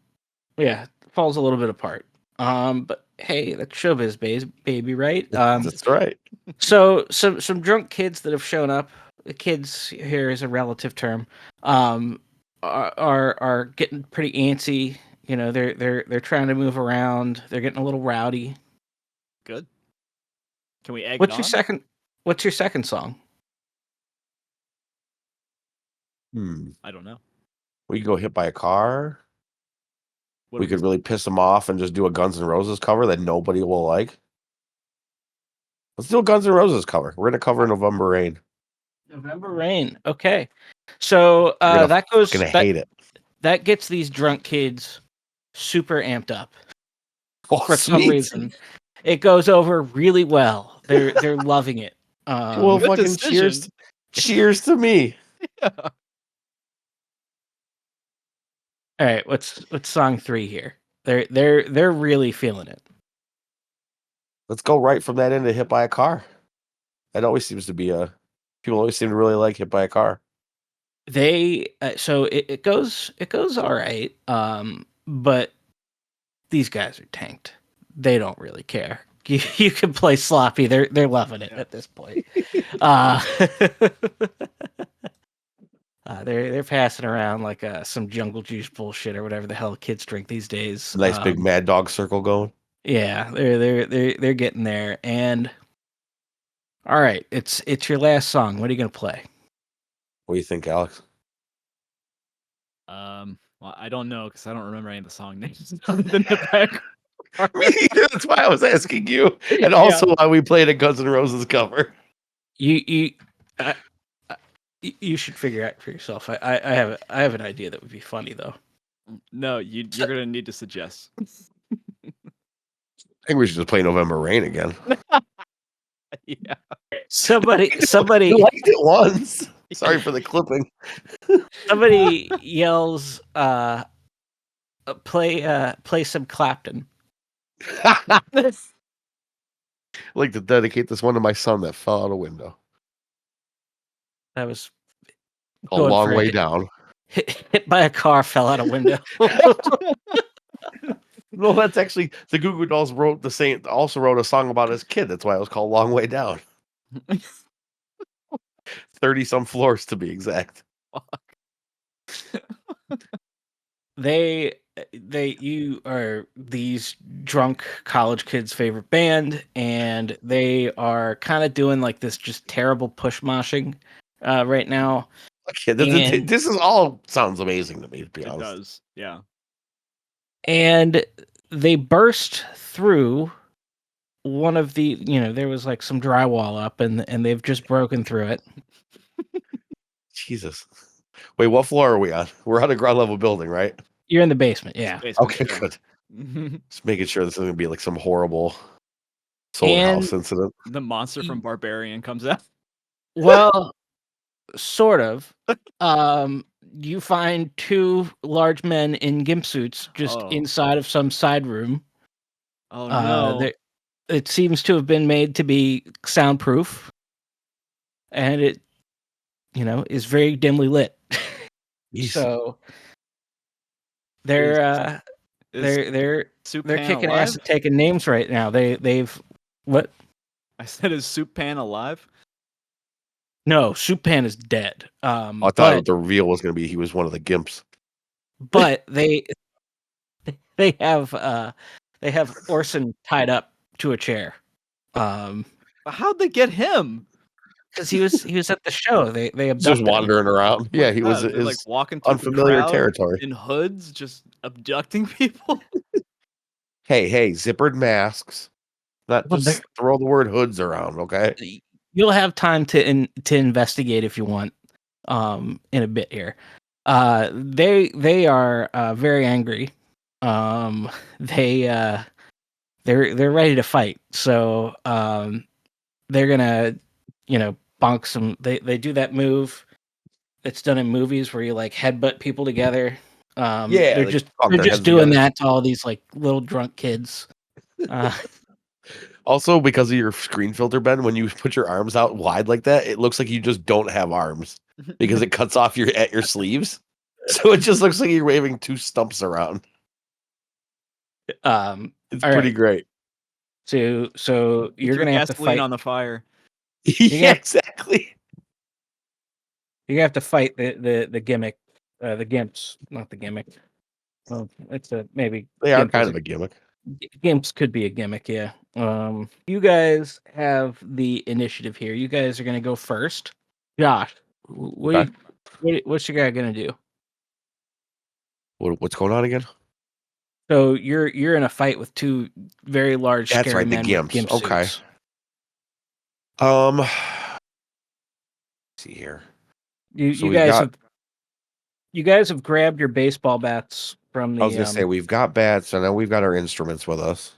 yeah, falls a little bit apart. But hey, that's showbiz, baby, right? That's right. So some drunk kids that have shown up. The kids here is a relative term. Are getting pretty antsy. They're trying to move around. They're getting a little rowdy. Good. Can we egg it What's your on? second? What's your second song? Hmm. I don't know. We could go Hit by a Car. What We do could really piss them off and just do a Guns N' Roses cover that nobody will like. Let's do a Guns N' Roses cover. We're gonna cover November Rain. November Rain. Okay. So You're gonna that fucking goes hate it. that gets these drunk kids super amped up Oh, for some sweet. reason. It goes over really well. They're loving it. Well, Good fucking decision. cheers to me. Yeah. All right, what's song 3 here? They're really feeling it. Let's go right from that into Hit by a Car. That always seems to be people always seem to really like Hit by a Car. They so it goes all right. But these guys are tanked. They don't really care. You can play sloppy. They're loving it at this point. Uh, they're passing around like some jungle juice bullshit or whatever the hell kids drink these days. Nice big Mad Dog circle going. Yeah, they're getting there. And all right, it's your last song. What are you gonna play? What do you think, Alex? Well, I don't know because I don't remember any of the song names other than the back. Me neither. That's why I was asking you, and Yeah. also why we played a Guns N' Roses cover. You uh, you should figure out for yourself. I have an idea that would be funny though. No, you're gonna need to suggest. I think we should just play November Rain again. Yeah. Somebody You liked it once. Sorry for the clipping. somebody yells play some Clapton. Like to dedicate this one to my son that fell out a window. That was A going long for way it. down. Hit by a car, fell out a window. No, that's actually the Goo Goo Dolls also wrote a song about his kid. That's why it was called Long Way Down. 30 some floors to be exact. You are these drunk college kids' favorite band, and they are kind of doing like this just terrible push moshing right now. Okay, And this is all sounds amazing to me, to be It honest. does. Yeah. and they burst through one of the there was like some drywall up, and they've just broken through it. Jesus. Wait, what floor are we on? We're on a ground level building, right? You're in the basement, yeah. Basement, Okay, yeah. good. Just making sure this isn't gonna be like some horrible soul And house incident. The monster from Barbarian comes out. well, sort of. You find two large men in gimp suits just Oh. inside of some side room. Oh no. It seems to have been made to be soundproof, and it, is very dimly lit. Jeez. So they're Is Soup they're Pan kicking ass alive? and taking names right now. They've what? I said, is Soup Pan alive? No, Soup Pan is dead. I thought the reveal was gonna be he was one of the gimps. But they have Orson tied up to a chair. How'd they get him? Because he was at the show. They Just abducted him. wandering around. Yeah, he was They're, like is walking through the unfamiliar crowd territory. in hoods, just abducting people. Hey, zippered masks. Not Well, just throw the word hoods around, okay? You'll have time to investigate if you want in a bit here. They are very angry. They're ready to fight. So they're gonna bonk some. They do that move that's done in movies where you like headbutt people together. Yeah, they're they just bonk their heads doing together. that to all these like little drunk kids. Also, because of your screen filter, Ben, when you put your arms out wide like that, it looks like you just don't have arms because it cuts off at your sleeves. So it just looks like you're waving two stumps around. It's all pretty right. great. So you're Threw gonna have to gasoline fight on the fire. Yeah, exactly. You're gonna have to fight the gimmick, the gimps, not the gimmick. Well, it's maybe They are gimp kind is of a gimmick. gimps could be a gimmick, yeah. You guys have the initiative here. You guys are gonna go first. Josh, Okay. what's your guy gonna do? What's going on again? So you're in a fight with two very large, That's scary right, the men with Gimps. gimp Okay. suits. Let's see here. You So you we've guys got. have you guys have grabbed your baseball bats from I was the gonna say we've got bats, so now we've got our instruments with us.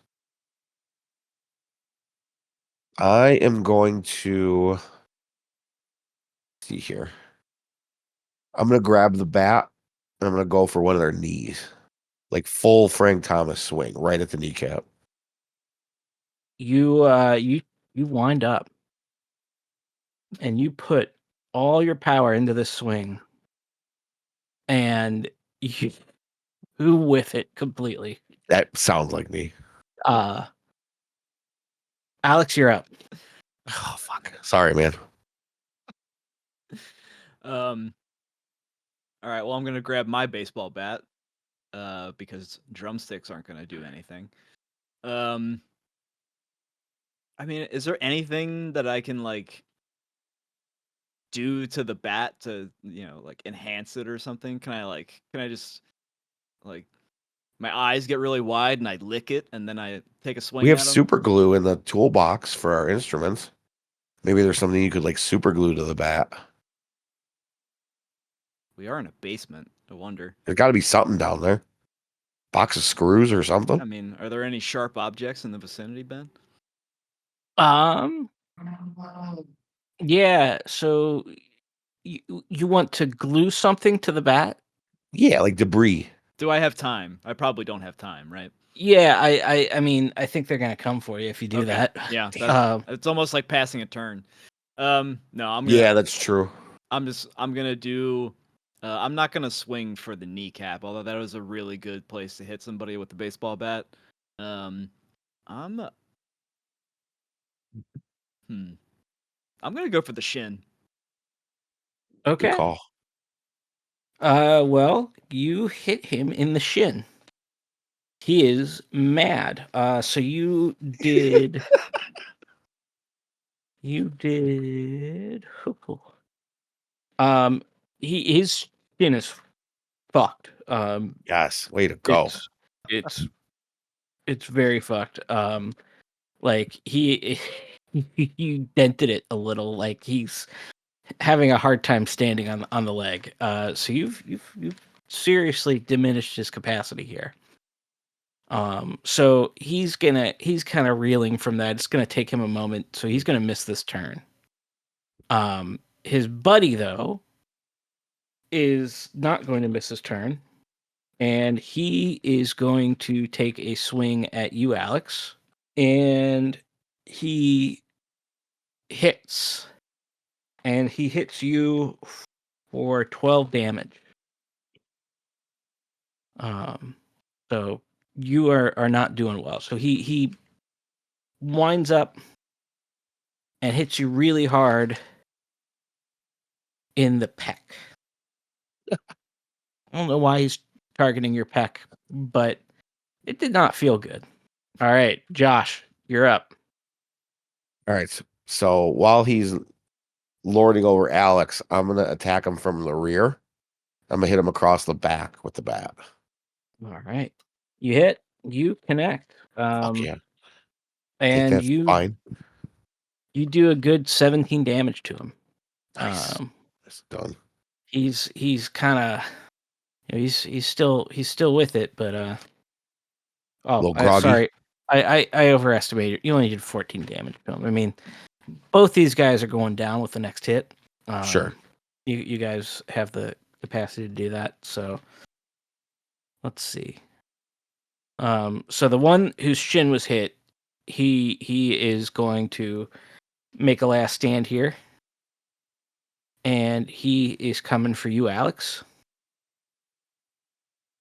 I am going to see here. I'm gonna grab the bat and I'm gonna go for one of their knees, like full Frank Thomas swing right at the kneecap. you wind up and you put all your power into this swing and you whiff it completely. That sounds like me. Uh Alex, you're up. Oh fuck. Sorry, man. Um. All right. Well, I'm gonna grab my baseball bat. Because drumsticks aren't gonna do anything. Um. I mean, is there anything that I can like do to the bat to like enhance it or something? Can I just like my eyes get really wide and I lick it and then I take a We swing have at them? super glue in the toolbox for our instruments. Maybe there's something you could like super glue to the bat. We are in a basement. I wonder. There's got to be something down there. Box of screws or something. I mean, are there any sharp objects in the vicinity, Ben? Um yeah, so you you want to glue something to the bat? Yeah, like debris. Do I have time? I probably don't have time, right? Yeah, I mean, I think they're gonna come for you if you do Okay. that. Yeah, that Um, it's almost like passing a turn. No, Yeah, that's true. I'm gonna do. I'm not gonna swing for the kneecap, although that was a really good place to hit somebody with the baseball bat. Um, I'm hmm. I'm gonna go for the shin. Good okay. call. Well, you hit him in the shin. He is mad. So you did um his shin is fucked. Yes, way to go. It's it's it's very fucked. Like he you dented it a little. Like he's having a hard time standing on the leg. So you've seriously diminished his capacity here. So he's kind of reeling from that. It's gonna take him a moment, so he's gonna miss this turn. His buddy though is not going to miss his turn, and he is going to take a swing at you, Alex, and he hits, and he hits you for 12 damage. Um, so you are not doing well. So he winds up and hits you really hard in the pec. I don't know why he's targeting your pec, but it did not feel good. All right, Josh, you're up. All right. So while he's lording over Alex, I'm gonna attack him from the rear. I'm gonna hit him across the back with the bat. All right, you hit, you connect, Fuck yeah. Take and that you fine. you do a good 17 damage to him. Nice. Um, That's done. he's kind of he's still with it, but A oh, little groggy. sorry, I overestimated. You only did 14 damage to him. I mean, both these guys are going down with the next hit. Sure. You guys have the capacity to do that. So let's see. So the one whose shin was hit, he is going to make a last stand here, and he is coming for you, Alex.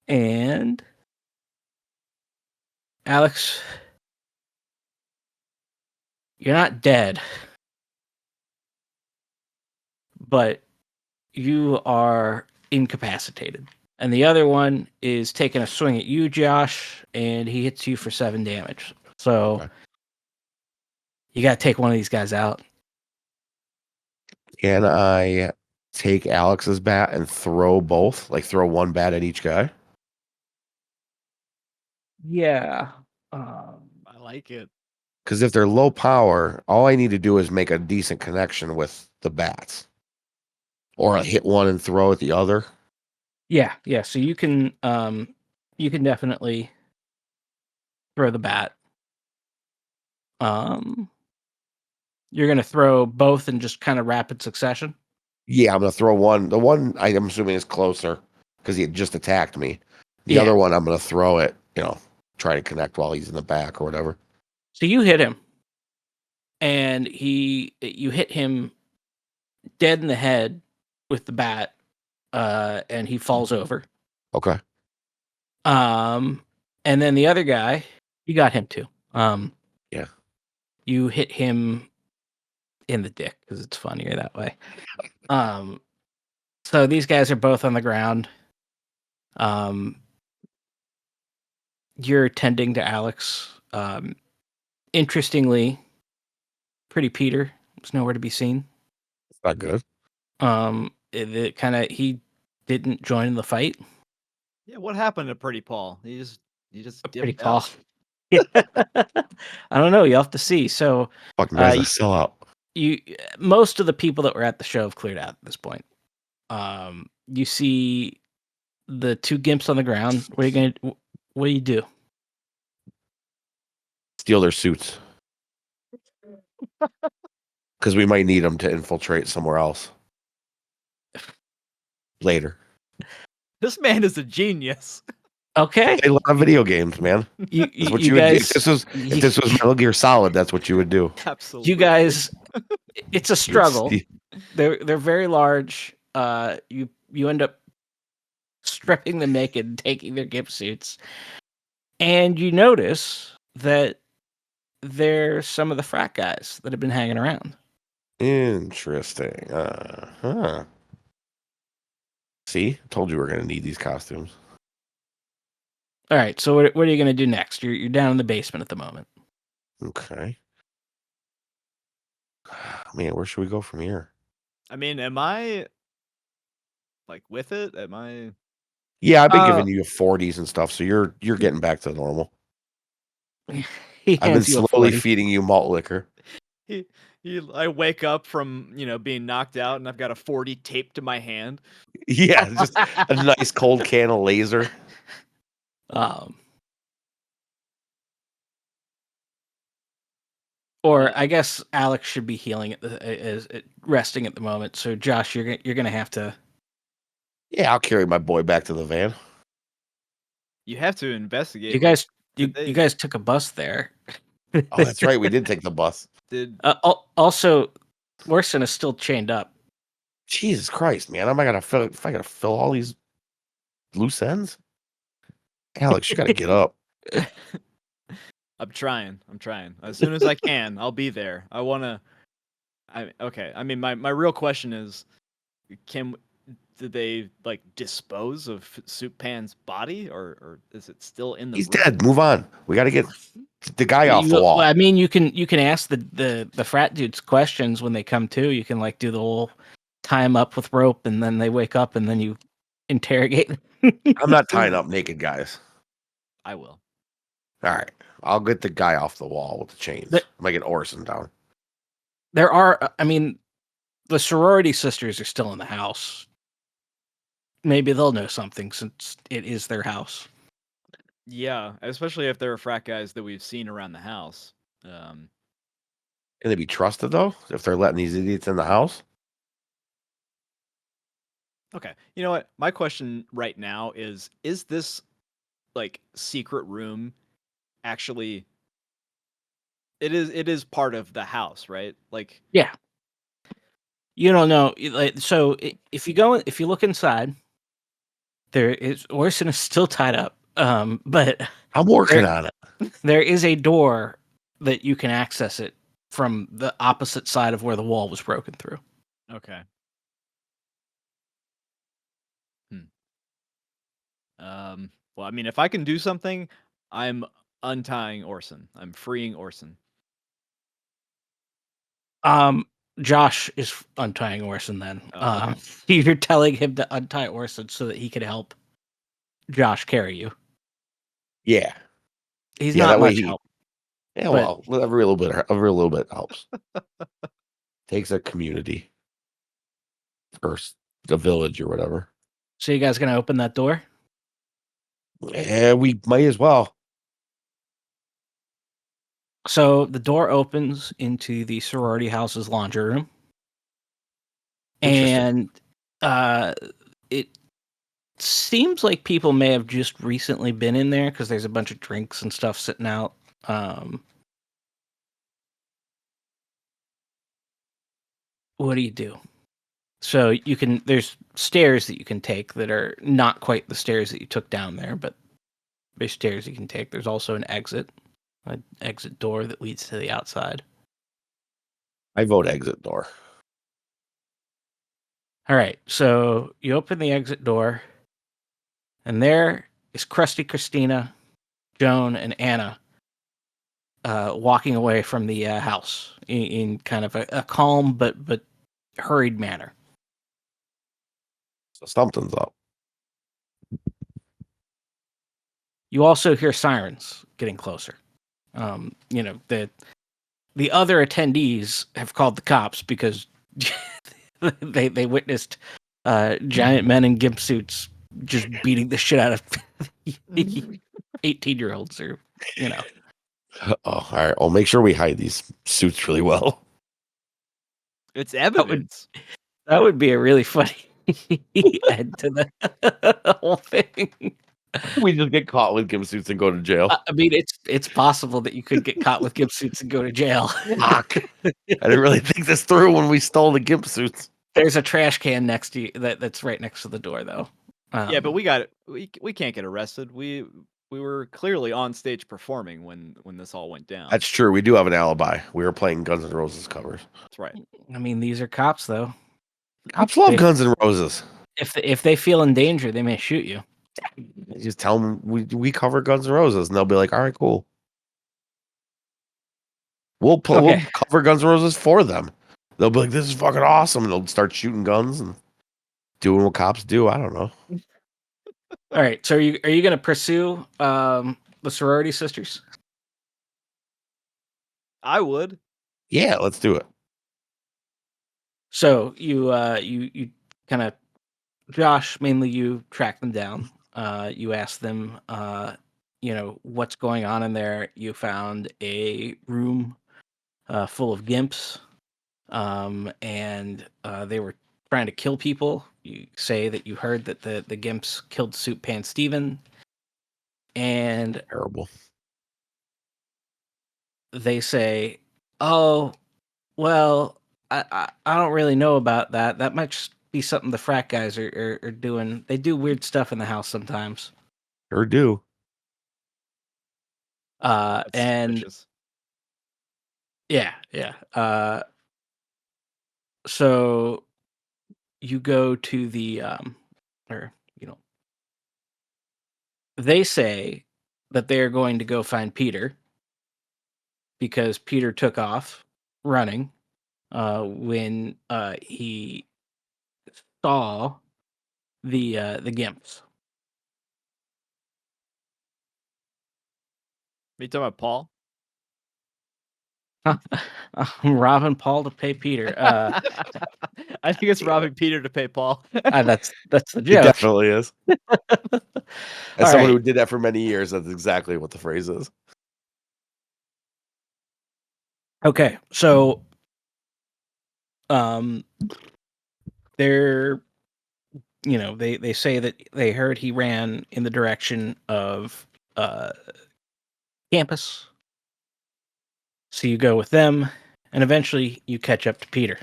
And Alex, you're not dead, but you are incapacitated. And the other one is taking a swing at you, Josh, and he hits you for 7 damage. So Okay. you got to take one of these guys out. Can I take Alex's bat and throw both? Like throw one bat at each guy? Yeah. I like it. Because if they're low power, all I need to do is make a decent connection with the bats, or I hit one and throw at the other. Yeah, yeah. So you can definitely throw the bat. Um, you're gonna throw both in just kind of rapid succession. Yeah, I'm gonna throw one. The one I'm assuming is closer because he had just attacked me. The Yeah. other one I'm gonna throw it. Try to connect while he's in the back or whatever. So you hit him, and you hit him dead in the head with the bat, and he falls over. Okay. Um, and then the other guy, you got him too. Yeah. You hit him in the dick because it's funnier that way. Um, so these guys are both on the ground. Um, you're tending to Alex. Interestingly, Pretty Peter was nowhere to be seen. It's not good. It kind of he didn't join the fight. Yeah, what happened to Pretty Paul? He just Pretty dipped Paul. out. Yeah. I don't know. You will have to see. So, Fucking guy's a uh, sellout. you most of the people that were at the show have cleared out at this point. You see the two gimps on the ground. What do you do? Steal their suits because we might need them to infiltrate somewhere else later. This man is a genius. Okay. They love video games, man. You That's you, what you you would do. guys If this was Metal Gear Solid, that's what you would do. you Absolutely. guys it's a You would struggle. They're very large. You end up stripping them naked and taking their gimp suits. And you notice that they're some of the frat guys that have been hanging around. Interesting. Huh. See, told you we're gonna need these costumes. All right, so what are you going to do next? You're down in the basement at the moment. Okay. Man, where should we go from here? I mean, am I like with it? Am I? Yeah, I've been Uh, giving you 40s and stuff, so you're getting back to normal. he I've been hands you a slowly 40. feeding you malt liquor. He, I wake up from being knocked out, and I've got a 40 taped to my hand. Yeah, just a nice cold can of laser. um, Uh, or I guess Alex should be healing as resting at the moment. So Josh, you're gonna have to. Yeah, I'll carry my boy back to the van. you have to You investigate. Like, guys, did you they? guys took a bus there. Oh, that's right. We did take the bus. Did Also, Orson is still chained up. Jesus Christ, man. Am I gonna fill if I gotta fill all these loose ends? Alex, you gotta get up. I'm trying. I'm trying. As soon as I can, I'll be there. I wanna. Okay. I mean, my real question is, can did they like dispose of Soup Pan's body, or is it still in the He's room? dead. Move on. We gotta get the guy off the Well, wall. I mean, you can ask the frat dudes questions when they come to. You can like do the whole tie them up with rope, and then they wake up, and then you interrogate them. I'm not tying up naked guys. I will. All right. I'll get the guy off the wall with the chains. Th- I might get Orson down. There are, I mean, the sorority sisters are still in the house. Maybe they'll know something since it is their house. Yeah, especially if there are frat guys that we've seen around the house. Can they be trusted though? If they're letting these idiots in the house? Okay. You know what? My question right now is this like secret room actually it is part of the house, right? Like Yeah, you don't know. Like, so if you go, if you look inside, there is Orson is still tied up. But I'm working there on it. there is a door that you can access it from the opposite side of where the wall was broken through. okay. Hmm. Well, I mean, if I can do something, I'm untying Orson. I'm freeing Orson. Um, Josh is untying Orson. Then Okay. you're telling him to untie Orson so that he can help Josh carry you. Yeah. He's Yeah, not that way much he. help, Yeah, but well, every little bit helps. Takes a community or a village or whatever. so you guys gonna open that door? Yeah, we might as well. So the door opens into the sorority house's laundry room, Interesting. and uh, it seems like people may have just recently been in there because there's a bunch of drinks and stuff sitting out. What do you do? So you can there's stairs that you can take that are not quite the stairs that you took down there, but there's stairs you can take. There's also an exit door that leads to the outside. I vote exit door. All right, so you open the exit door, and there is Krusty Christina, Joan, and Anna walking away from the house in kind of a calm but hurried manner. So something's up. You also hear sirens getting closer. The other attendees have called the cops because they witnessed giant men in gimp suits just beating the shit out of 18-year-olds or Oh, all right. I'll make sure we hide these suits really well. It's that would evidence. that would be a really funny end to the whole thing. We just get caught with gimp suits and go to jail. I mean, it's possible that you could get caught with gimp suits and go to jail. Fuck. I didn't really think this through when we stole the gimp suits. There's a trash can next to you that's right next to the door, though. Yeah, but we got it. We can't get arrested. We were clearly on stage performing when this all went down. That's true. We do have an alibi. We were playing Guns N' Roses covers. That's right. I mean, these are cops, though. Cops love They, Guns N' Roses. if they feel in danger, they may shoot you. You just tell them we cover Guns N' Roses, and they'll be like, "All right, cool. We'll Okay. cover Guns N' Roses for them." They'll be like, "This is fucking awesome," and they'll start shooting guns and doing what cops do. I don't know. All right. So are you going to pursue the sorority sisters? I would. Yeah, let's do it. So you kind of Josh, mainly you track them down. You ask them, what's going on in there. You found a room full of gimps, and they were trying to kill people. You say that you heard that the gimps killed Soup Pan Steven, and Terrible. they say, "Oh, well, I don't really know about that. That might just be something the frat guys are doing. They do weird stuff in the house sometimes." Sure do. That's And suspicious. yeah. So you go to the or they say that they are going to go find Peter because Peter took off running when he saw the gimps. Are you talking about Paul? I'm robbing Paul to pay Peter. I think it's robbing Peter to pay Paul. That's the It joke. definitely is. As All someone right. who did that for many years, that's exactly what the phrase is. Okay. So um they're they say that they heard he ran in the direction of uh campus. So you go with them, and eventually you catch up to Peter.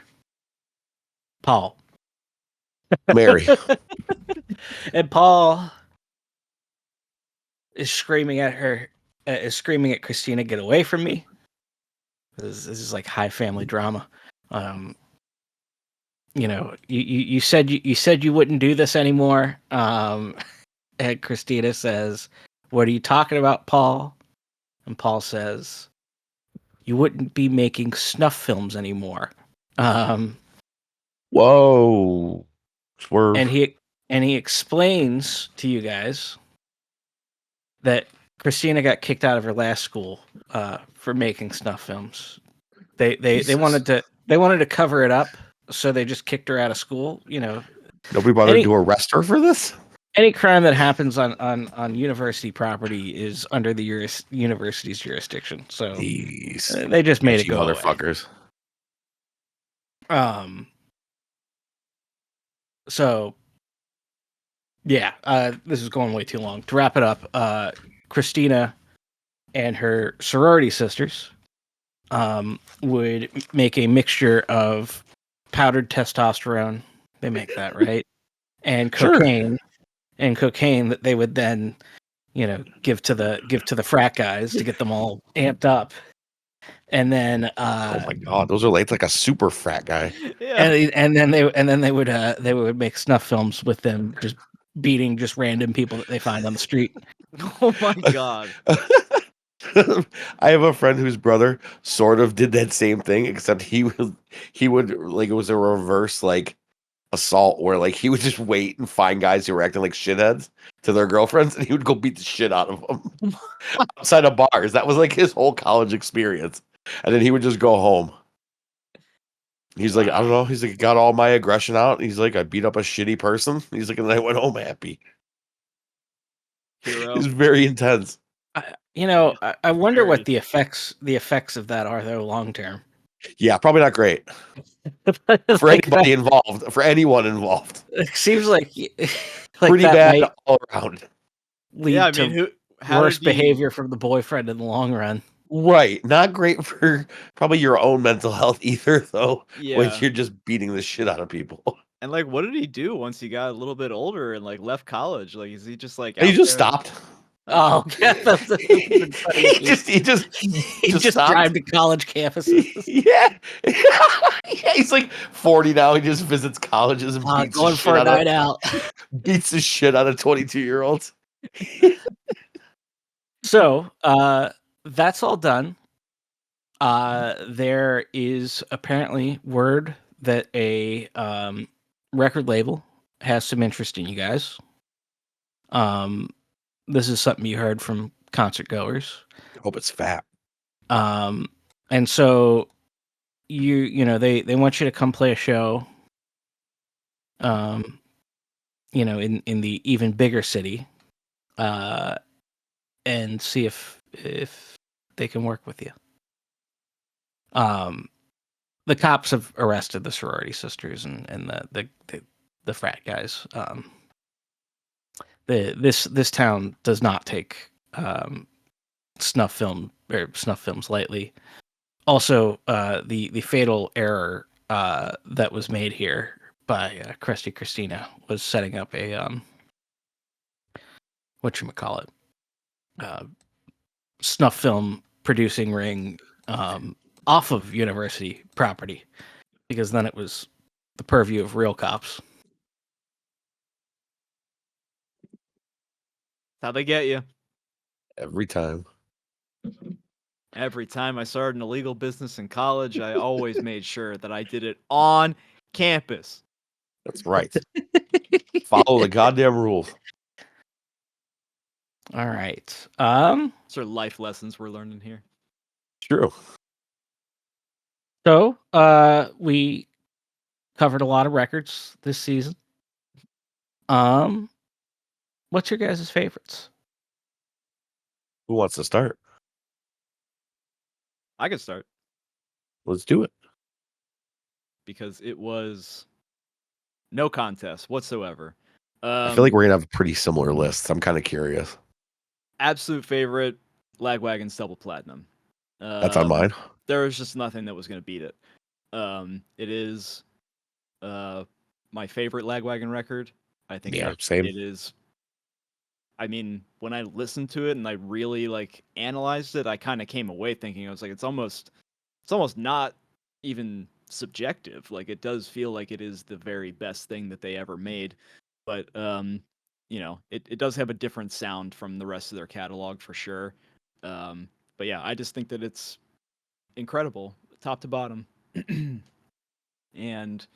Paul. Mary. And Paul is screaming at her, is screaming at Christina, "Get away from me!" This is like high family drama. Um, you said you said you wouldn't do this anymore. And Christina says, "What are you talking about, Paul?" And Paul says, "You wouldn't be making snuff films anymore." Um, Whoa. and Swerve. he explains to you guys that Christina got kicked out of her last school for making snuff films. They Jesus. wanted to cover it up, so they just kicked her out of school. You know, Nobody bothered any to arrest her for this? any crime that happens on university property is under the university's jurisdiction. So These they just made it edgy go away. motherfuckers. Um. So yeah, this is going way too long. To wrap it up, Christina and her sorority sisters would make a mixture of powdered testosterone. They make that right, and Sure. cocaine that they would then, give to the frat guys to get them all amped up, and then Oh my god, those are like a super frat guy. Yeah. they would make snuff films with them just beating just random people that they find on the street. Oh my god. I have a friend whose brother sort of did that same thing, except he would like it was a reverse like assault where like he would just wait and find guys who were acting like shitheads to their girlfriends, and he would go beat the shit out of them outside of bars. That was like his whole college experience, and then he would just go home. He's like, I don't know. He's like, got all my aggression out. He's like, I beat up a shitty person. He's like, and I went home happy. Hero. He's very intense. I wonder what Very. the effects of that are though long term. Yeah, probably not great for Like that, anybody involved, for anyone involved. it seems like like Pretty that bad might all around. Yeah, I lead mean, to how worse did he behavior from the boyfriend in the long run. Right. Not great for probably your own mental health either, though, when Yeah. you're just beating the shit out of people. And like what did he do once he got a little bit older and like left college? Like is he just like He out just there? stopped. Oh, yeah, that would have been funny if he just he just he just just stopped. drive to college campuses. Yeah. Yeah, he's like 40 now. He just visits colleges and Going for a night out. beats the shit out of 22-year-olds. So, that's all done. There is apparently word that a record label has some interest in you guys. Um, this is something you heard from concert goers. Hope it's fat. And so they want you to come play a show. Um, in the even bigger city, uh, and see if they can work with you. Um, the cops have arrested the sorority sisters and the frat guys. This town does not take snuff films lightly. Also, the fatal error that was made here by Krusty Christina was setting up a whatchamacallit, uh snuff film producing ring off of university property, because then it was the purview of real cops. How they get you. Every time. Every time I started an illegal business in college, I always made sure that I did it on campus. That's right. Follow the goddamn rules. All right. These are life lessons we're learning here. True. So we covered a lot of records this season. What's your guys' favorites? Who wants to start? I could start Let's do it. because it was no contest whatsoever. I feel like we're gonna have pretty similar lists. I'm kind of curious. Absolute favorite, Lagwagon's Double Platinum. That's on mine. There was just nothing that was going to beat it. It is my favorite Lagwagon record. I think Yeah, that same. it is. I mean, when I listened to it and I really like analyzed it, I kind of came away thinking I was like, it's almost not even subjective. Like it does feel like it is the very best thing that they ever made. But it does have a different sound from the rest of their catalog for sure. But yeah, I just think that it's incredible, top to bottom. And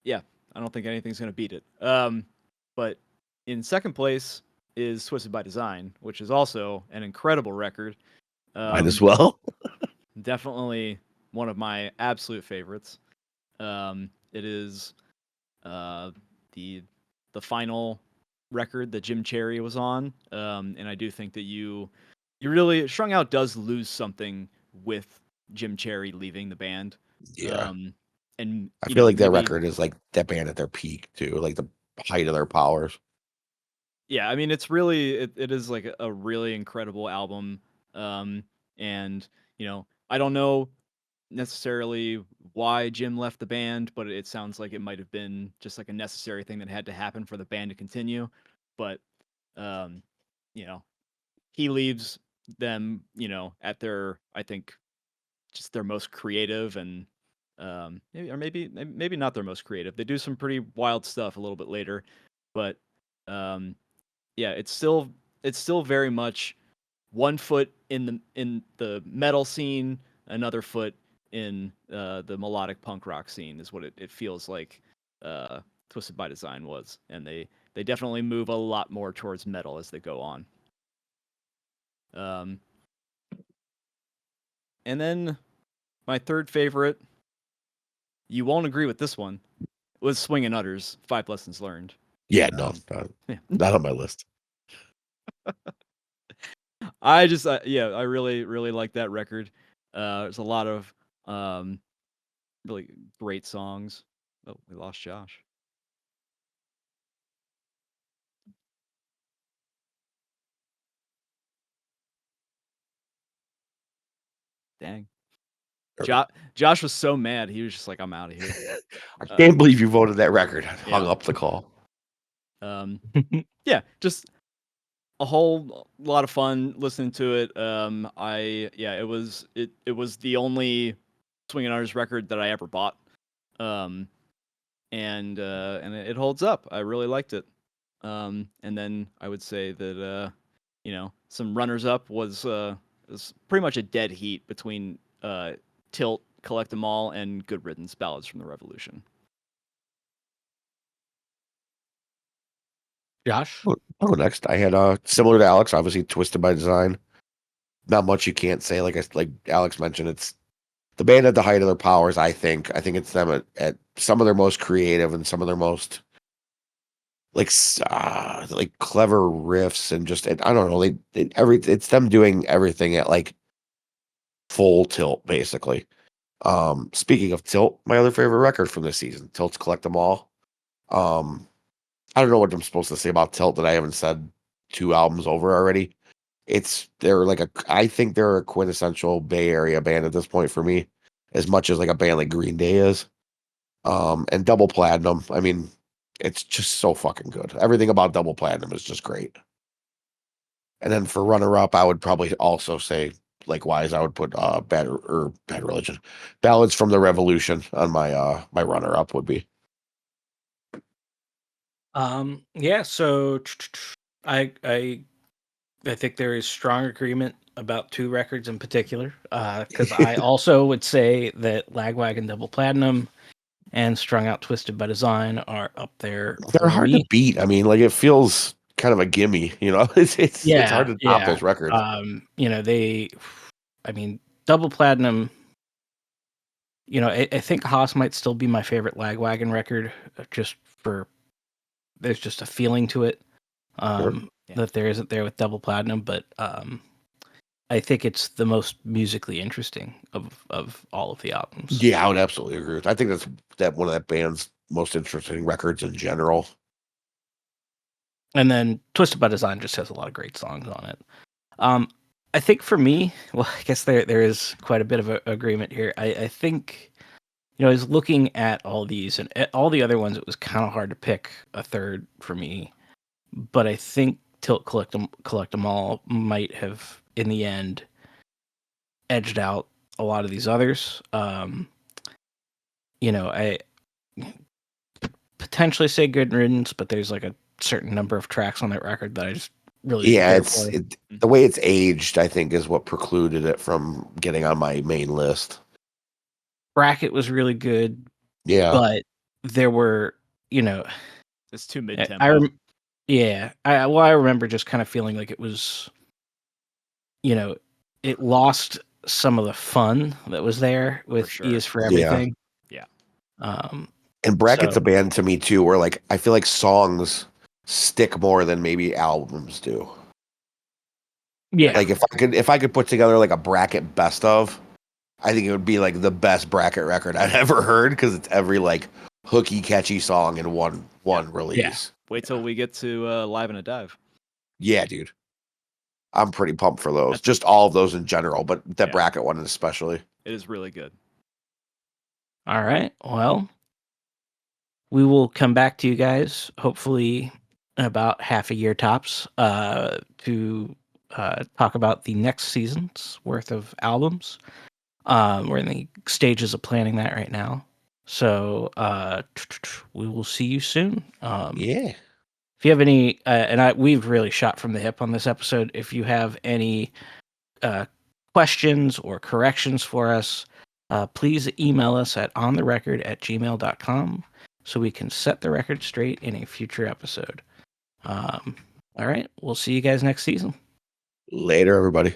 yeah, I don't think anything's gonna beat it. But in second place, is Twisted by Design, which is also an incredible record. Might as Um, well. Definitely one of my absolute favorites. It is uh, the the final record that Jim Cherry was on, and I do think that you really Strung Out does lose something with Jim Cherry leaving the band, Yeah. um, and I feel like that maybe record is like that band at their peak too, like the height of their powers. yeah, I mean it's really it is like a really incredible album, um, and I don't know necessarily why Jim left the band, but it sounds like it might have been just like a necessary thing that had to happen for the band to continue. But um, you know, he leaves them, at their I think just their most creative and maybe not their most creative. They do some pretty wild stuff a little bit later, but um, yeah, it's still very much one foot in the metal scene, another foot in the melodic punk rock scene is what it feels like. Uh, Twisted by Design was, and they definitely move a lot more towards metal as they go on. Um, and then my third favorite, you won't agree with this one, was Swingin' Utters, Five Lessons Learned. Yeah, no, Um, yeah. not on my list. I just yeah, I really really like that record. There's a lot of um, really great songs. Oh, we lost Josh. Dang. Josh was so mad. He was just like, "I'm out of here." I Uh, can't believe you voted that record. I hung yeah. up the call. Um, yeah. Just a whole lot of fun listening to it. It was the only Swingin' Artist record that I ever bought. Um, and it holds up. I really liked it. And then I would say that some runners up was pretty much a dead heat between Tilt, Collect 'Em All, and Good Riddance, Ballads from the Revolution. Josh? I'll go next. I had similar to Alex, obviously Twisted by Design. Not much you can't say. Like Alex mentioned, it's the band at the height of their powers. I think. I think it's them at some of their most creative and some of their most like clever riffs and just I don't know. It's them doing everything at like full tilt basically. Speaking of Tilt, my other favorite record from this season, Tilt's Collect 'Em All. Um, I don't know what I'm supposed to say about Tilt that I haven't said 2 albums over already. They're like I think they're a quintessential Bay Area band at this point for me, as much as like a band like Green Day is. And Double Platinum, I mean, it's just so fucking good. Everything about Double Platinum is just great. And then for runner up, I would probably also say likewise, I would put Bad Religion. Ballads from the Revolution on my runner up would be. Yeah, so I I I think there is strong agreement about two records in particular. Because I also would say that Lagwagon Double Platinum and Strung Out Twisted by Design are up there They're for hard to me. beat. I mean, like it feels kind of a gimme, you know. It's hard Yeah, to top yeah. those records. I mean, Double Platinum. I think Haas might still be my favorite Lagwagon record, just for there's just a feeling to it Sure. Yeah. that there isn't there with Double Platinum, but I think it's the most musically interesting of all of the albums. Yeah, I would absolutely agree with. I think that one of that band's most interesting records in general. And then Twisted by Design just has a lot of great songs on it. Um, I think for me, well, I guess there is quite a bit of a agreement here. I think I was looking at all these and all the other ones. It was kind of hard to pick a third for me, but I think Tilt Collect 'Em All might have in the end edged out a lot of these others. I potentially say Good Riddance, but there's like a certain number of tracks on that record that I just really didn't Yeah, care for. the way it's aged, I think, is what precluded it from getting on my main list. Bracket was really good, Yeah. but there were, you know, It's too I mid I tempo. rem- Yeah. I remember just kind of feeling like it was, you know, it lost some of the fun that was there For with E sure. is for Yeah. Everything. Yeah. Um, And Bracket's so a band to me too, where like I feel like songs stick more than maybe albums do. yeah, Like if I could put together like a Bracket best of, I think it would be like the best Bracket record I've ever heard because it's every like hooky, catchy song in Yeah. one yeah, release. Wait till we get to Live in a Dive. Yeah, dude. I'm pretty pumped for those. That's Just all of those in general, but that yeah. Bracket one especially. It is really good. all right. Well, we will come back to you guys hopefully in about half a year tops to talk about the next season's worth of albums. We're in the stages of planning that right now. So we will see you soon. Yeah. If you have any, we've really shot from the hip on this episode. If you have any uh, questions or corrections for us, please email us at ontherecord@gmail.com so we can set the record straight in a future episode. All right. We'll see you guys next season. Later, everybody.